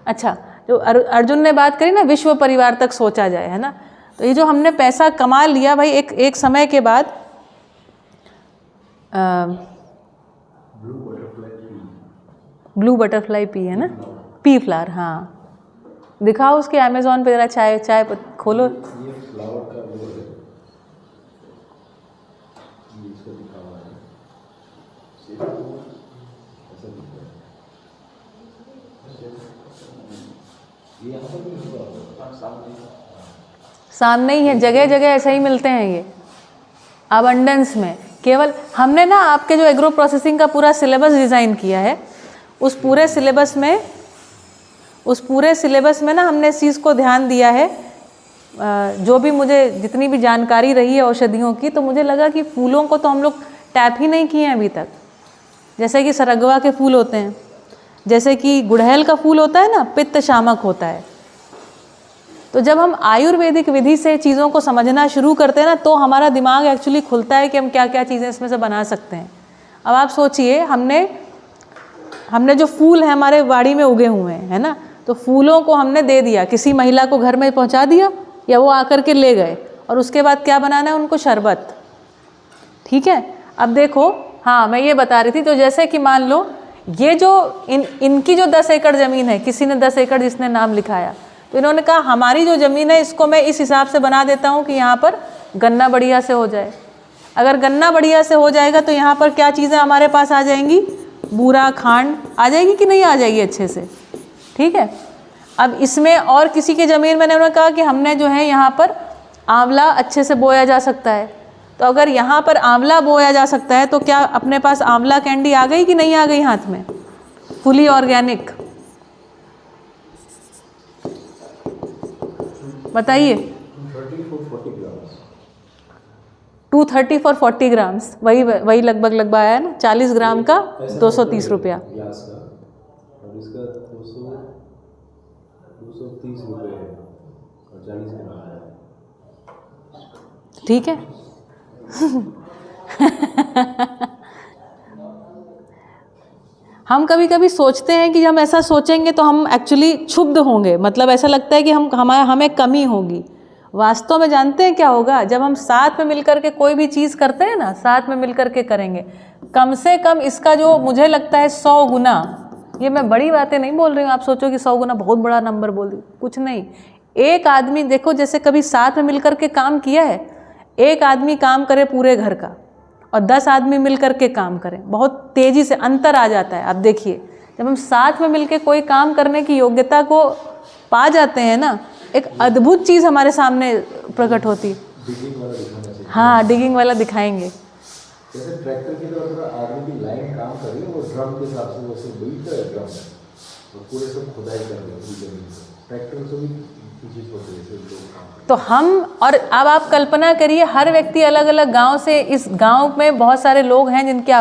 अच्छा, जो अर्जुन ने बात करी ना, विश्व परिवार तक सोचा जाए, है ना। तो ये जो हमने पैसा कमा लिया भाई, एक समय के बाद ब्लू बटरफ्लाई पी है ना, पी फ्लावर, हाँ दिखाओ उसके अमेज़ॉन पे जरा, चाय खोलो। ये फ्लावर का वो है, ये इसको दिखा हुआ है, ऐसा दिखता है। ये यहाँ पर भी हुआ सामने ही है, जगह जगह ऐसे ही मिलते हैं ये अबंडेंस में। केवल हमने ना आपके जो एग्रो प्रोसेसिंग का पूरा सिलेबस डिज़ाइन किया है, उस पूरे सिलेबस में ना हमने इस चीज़ को ध्यान दिया है। जो भी मुझे जितनी भी जानकारी रही है औषधियों की, तो मुझे लगा कि फूलों को तो हम लोग टैप ही नहीं किए हैं अभी तक। जैसे कि सरगवा के फूल होते हैं, जैसे कि गुड़हल का फूल होता है ना, पित्त शामक होता है। तो जब हम आयुर्वेदिक विधि से चीज़ों को समझना शुरू करते हैं ना, तो हमारा दिमाग एक्चुअली खुलता है कि हम क्या क्या चीज़ें इसमें से बना सकते हैं। अब आप सोचिए, हमने जो फूल है हमारे बाड़ी में उगे हुए हैं, है ना, तो फूलों को हमने दे दिया, किसी महिला को घर में पहुंचा दिया, या वो आकर के ले गए, और उसके बाद क्या बनाना है उनको, शरबत। ठीक है, अब देखो, हाँ मैं ये बता रही थी, तो जैसे कि मान लो ये जो इनकी जो 10 एकड़ ज़मीन है, किसी ने 10 एकड़ जिसने नाम लिखाया, तो इन्होंने कहा हमारी जो ज़मीन है इसको मैं इस हिसाब से बना देता हूँ कि यहाँ पर गन्ना बढ़िया से हो जाए। अगर गन्ना बढ़िया से हो जाएगा तो यहाँ पर क्या चीज़ें हमारे पास आ जाएंगी, बूरा खांड आ जाएगी कि नहीं आ जाएगी अच्छे से। ठीक है, अब इसमें और किसी की ज़मीन में उन्होंने कहा कि हमने जो है यहाँ पर आंवला अच्छे से बोया जा सकता है। तो अगर यहाँ पर आंवला बोया जा सकता है, तो क्या अपने पास आंवला कैंडी आ गई कि नहीं आ गई हाथ में, फुली ऑर्गेनिक, बताइए। 230 for 40 ग्राम्स, वही लगभग आया है ना, 40 ग्राम का 230 रुपया ग्लास का, और इसका 230 रुपये है और 40 ग्राम है। ठीक है। हम कभी कभी सोचते हैं कि हम ऐसा सोचेंगे तो हम एक्चुअली क्षुब्ध होंगे, मतलब ऐसा लगता है कि हमें कमी होगी। वास्तव में जानते हैं क्या होगा, जब हम साथ में मिलकर के कोई भी चीज़ करते हैं ना, साथ में मिलकर के करेंगे, कम से कम इसका जो मुझे लगता है 100 गुना, ये मैं बड़ी बातें नहीं बोल रही हूँ, आप सोचो कि 100 गुना बहुत बड़ा नंबर बोल दी, कुछ नहीं। एक आदमी देखो, जैसे कभी साथ में मिलकर के काम किया है, एक आदमी काम करे पूरे घर का और 10 आदमी मिलकर के काम करें, बहुत तेज़ी से अंतर आ जाता है। आप देखिए, जब हम साथ में मिलकर कोई काम करने की योग्यता को पा जाते हैं ना, एक अद्भुत चीज़ हमारे सामने प्रकट होती है। डिगिंग वाला दिखाना चाहिए। हाँ, डिगिंग वाला दिखाएंगे। जैसे ट्रैक्टर की तरह आदमी की लाइन काम कर रही है, वो ड्रम के हिसाब से वैसे बिल्ड है ड्रम, तो पूरे सब खुदाई कर रहे हैं जमीन से, ट्रैक्टर से भी चीज़ होती है लोग काम। तो हम, और अब आप कल्पना करिए, हर व्यक्ति अलग अलग गांव से, इस गांव में बहुत सारे लोग हैं जिनकी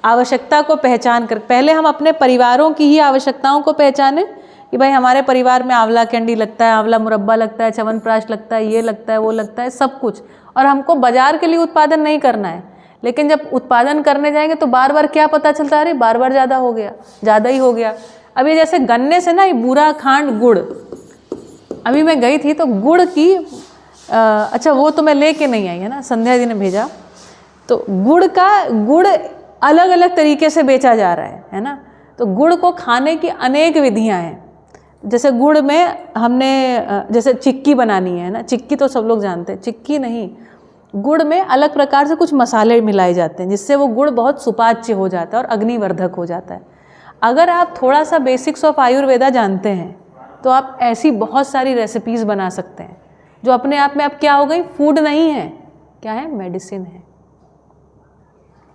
आवश्यकता को पहचान कर, पहले हम अपने परिवारों की ही आवश्यकताओं को पहचानें कि भाई हमारे परिवार में आंवला कैंडी लगता है, आंवला मुरब्बा लगता है, च्यवनप्राश लगता है, ये लगता है, वो लगता है, सब कुछ। और हमको बाजार के लिए उत्पादन नहीं करना है, लेकिन जब उत्पादन करने जाएंगे तो बार बार क्या पता चलता है, अरे बार बार ज़्यादा हो गया, ज़्यादा ही हो गया। अभी जैसे गन्ने से ना, ये बूरा खांड गुड़, अभी मैं गई थी तो गुड़ की अच्छा वो तो मैं लेके नहीं आई है ना, संध्या जी ने भेजा, तो गुड़ अलग अलग तरीके से बेचा जा रहा है ना। तो गुड़ को खाने की अनेक विधियां हैं। जैसे गुड़ में हमने जैसे चिक्की बनानी है ना, चिक्की तो सब लोग जानते हैं, चिक्की नहीं, गुड़ में अलग प्रकार से कुछ मसाले मिलाए जाते हैं जिससे वो गुड़ बहुत सुपाच्य हो जाता है और अग्निवर्धक हो जाता है। अगर आप थोड़ा सा बेसिक्स ऑफ आयुर्वेदा जानते हैं तो आप ऐसी बहुत सारी रेसिपीज़ बना सकते हैं जो अपने आप में अब क्या हो गई, फूड नहीं है, क्या है, मेडिसिन है।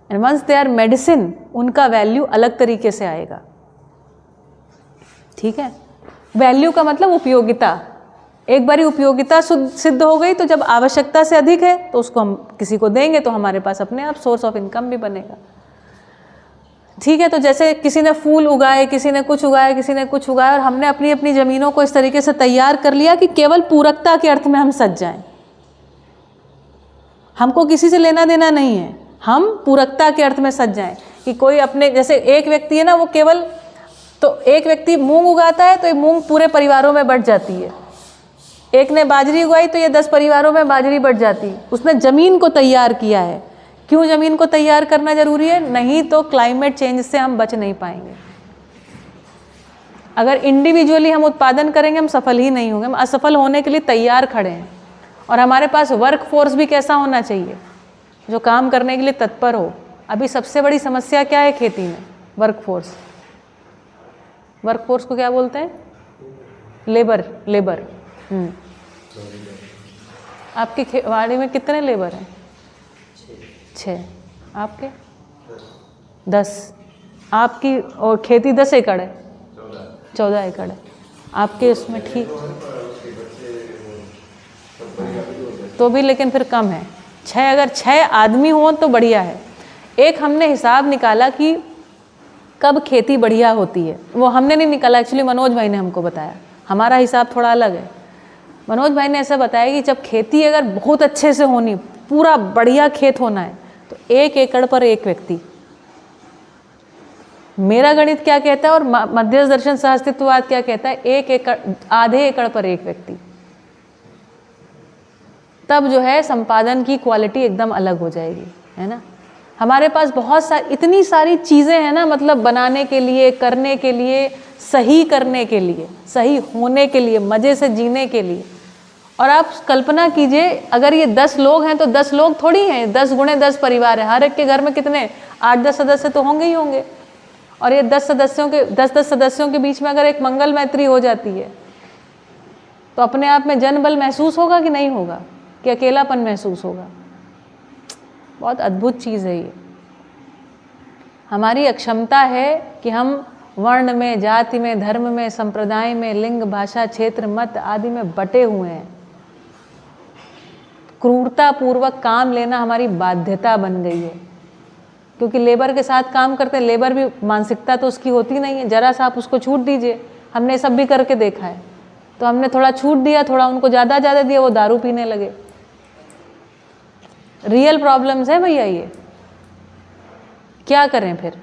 And once they are medicine, उनका वैल्यू अलग तरीके से आएगा। ठीक है, वैल्यू का मतलब उपयोगिता। एक बारी उपयोगिता सिद्ध हो गई तो जब आवश्यकता से अधिक है तो उसको हम किसी को देंगे तो हमारे पास अपने आप सोर्स ऑफ इनकम भी बनेगा। ठीक है, तो जैसे किसी ने फूल उगाए, किसी ने कुछ उगाया, किसी ने कुछ उगाया, और हमने अपनी अपनी ज़मीनों को इस तरीके से तैयार कर लिया कि केवल पूरकता के अर्थ में हम सज जाएं। हमको किसी से लेना देना नहीं है, हम पूरकता के अर्थ में सज जाएं। कि कोई अपने, जैसे एक व्यक्ति है ना, वो केवल, तो एक व्यक्ति मूंग उगाता है तो ये मूंग पूरे परिवारों में बंट जाती है। एक ने बाजरी उगाई तो ये 10 परिवारों में बाजरी बंट जाती है। उसने ज़मीन को तैयार किया है। क्यों ज़मीन को तैयार करना जरूरी है? नहीं तो क्लाइमेट चेंज से हम बच नहीं पाएंगे। अगर इंडिविजुअली हम उत्पादन करेंगे हम सफल ही नहीं होंगे, हम असफल होने के लिए तैयार खड़े हैं। और हमारे पास वर्क फोर्स भी कैसा होना चाहिए, जो काम करने के लिए तत्पर हो। अभी सबसे बड़ी समस्या क्या है खेती में? Work force. वर्क फोर्स को क्या बोलते हैं? लेबर। आपकी वाड़ी में कितने लेबर हैं? 6। आपके 10। आपकी और खेती 10 एकड़ है, 14 एकड़ है आपके उसमें। ठीक, तो भी लेकिन फिर कम है। 6, अगर 6 आदमी हों तो बढ़िया है। एक हमने हिसाब निकाला कि कब खेती बढ़िया होती है, वो हमने नहीं निकाला, एक्चुअली मनोज भाई ने हमको बताया। हमारा हिसाब थोड़ा अलग है। मनोज भाई ने ऐसा बताया कि जब खेती अगर बहुत अच्छे से होनी, पूरा बढ़िया खेत होना है, तो 1 एकड़ पर 1 व्यक्ति। मेरा गणित क्या कहता है और मध्यस्थ दर्शन सहअस्तित्ववाद क्या कहता है? 1 एकड़, आधे एकड़ पर 1 व्यक्ति। तब जो है संपादन की क्वालिटी एकदम अलग हो जाएगी, है ना। हमारे पास बहुत इतनी सारी चीज़ें हैं ना, मतलब बनाने के लिए, करने के लिए, सही करने के लिए, सही होने के लिए, मज़े से जीने के लिए। और आप कल्पना कीजिए, अगर ये 10 लोग हैं तो 10 लोग थोड़ी हैं, 10 गुणे 10 परिवार है। हर एक के घर में कितने 8-10 सदस्य तो होंगे ही होंगे। और ये 10 सदस्यों के बीच में अगर एक मंगल मैत्री हो जाती है तो अपने आप में जनबल महसूस होगा कि नहीं होगा, कि अकेलापन महसूस होगा? बहुत अद्भुत चीज़ है ये। हमारी अक्षमता है कि हम वर्ण में, जाति में, धर्म में, संप्रदाय में, लिंग, भाषा, क्षेत्र, मत आदि में बटे हुए हैं। क्रूरता पूर्वक काम लेना हमारी बाध्यता बन गई है, क्योंकि लेबर के साथ काम करते हैं। लेबर भी मानसिकता तो उसकी होती नहीं है, जरा सा आप उसको छूट दीजिए। हमने सब भी करके देखा है, तो हमने थोड़ा छूट दिया, थोड़ा उनको ज़्यादा दिया, वो दारू पीने लगे। रियल प्रॉब्लम्स है भैया ये। क्या करें फिर?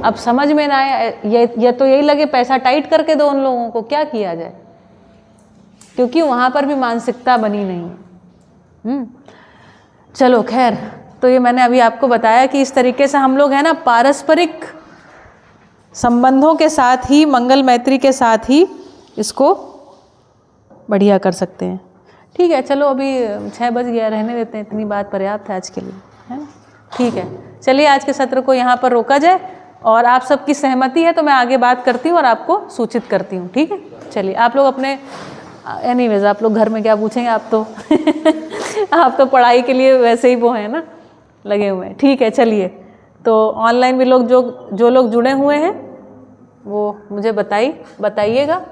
अब समझ में ना आए, ये तो यही लगे पैसा टाइट करके दो उन लोगों को, क्या किया जाए? क्योंकि वहाँ पर भी मानसिकता बनी नहीं है। चलो खैर, तो ये मैंने अभी आपको बताया कि इस तरीके से हम लोग है ना पारस्परिक संबंधों के साथ ही, मंगल मैत्री के साथ ही इसको बढ़िया कर सकते हैं। ठीक है, चलो अभी 6 बज गया, रहने देते हैं, इतनी बात पर्याप्त है आज के लिए, है ना। ठीक है, चलिए आज के सत्र को यहाँ पर रोका जाए, और आप सबकी सहमति है तो मैं आगे बात करती हूँ और आपको सूचित करती हूँ। ठीक है, चलिए आप लोग अपने, एनीवेज आप लोग घर में क्या पूछेंगे, आप तो आप तो पढ़ाई के लिए वैसे ही वो हैं ना, लगे हुए हैं। ठीक है, चलिए, तो ऑनलाइन भी लोग जो लोग जुड़े हुए हैं वो मुझे बताइएगा।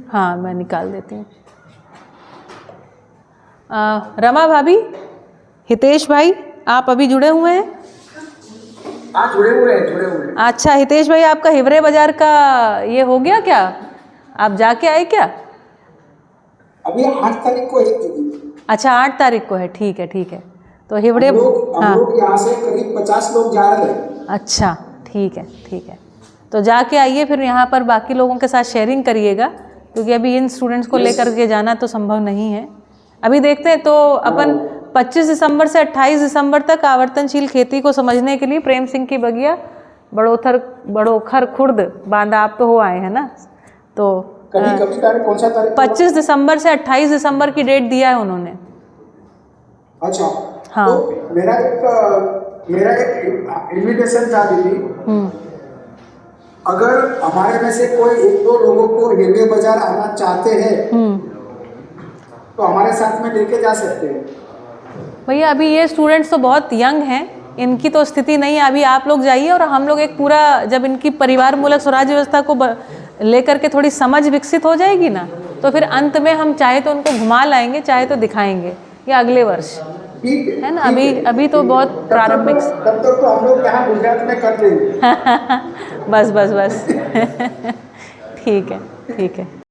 हाँ, मैं निकाल देती हूँ। रमा भाभी, हितेश भाई, आप अभी जुड़े हुए हैं? हाँ, जुड़े हुए हैं। अच्छा, हितेश भाई, आपका हिवरे बाजार का ये हो गया क्या? आप जाके आए क्या? अभी 8 तारीख को है। अच्छा, 8 तारीख को है। ठीक है। तो हिवरे, हम लोग यहाँ से करीब 50 लोग जा रहे हैं। अच्छा, ठीक है। तो जाके आइए, फिर यहाँ पर बाकी लोगों के साथ शेयरिंग करिएगा, क्योंकि अभी इन स्टूडेंट्स को लेकर के जाना तो संभव नहीं है। अभी देखते हैं, तो अपन 25 दिसंबर से 28 दिसंबर तक आवर्तनशील खेती को समझने के लिए प्रेम सिंह की बगिया बड़ोखर खुर्द बांदा आप तो हो आए हैं ना, तो कभी कभी तारीख कौन सा तारीख? 25 दिसंबर से 28 दिसंबर की डेट दिया है उन्होंने। अच्छा। हाँ। तो मेरा एक इन्विटेशन था दीदी, अगर हमारे में से कोई एक दो लोगों को रेलवे बाजार आना चाहते हैं तो हमारे साथ में लेके जा सकते हैं। भैया अभी ये स्टूडेंट्स तो बहुत यंग हैं, इनकी तो स्थिति नहीं है, अभी आप लोग जाइए और हम लोग एक पूरा, जब इनकी परिवार मूलक स्वराज्य व्यवस्था को लेकर के थोड़ी समझ विकसित हो जाएगी ना, तो फिर अंत में हम चाहे तो उनको घुमा लाएंगे, चाहे तो दिखाएंगे, या अगले वर्ष, ठीक है ना। अभी तो बहुत प्रारंभिक। तब तक तो हम लोग यहाँ गुजरात में कर लेंगे। बस ठीक है।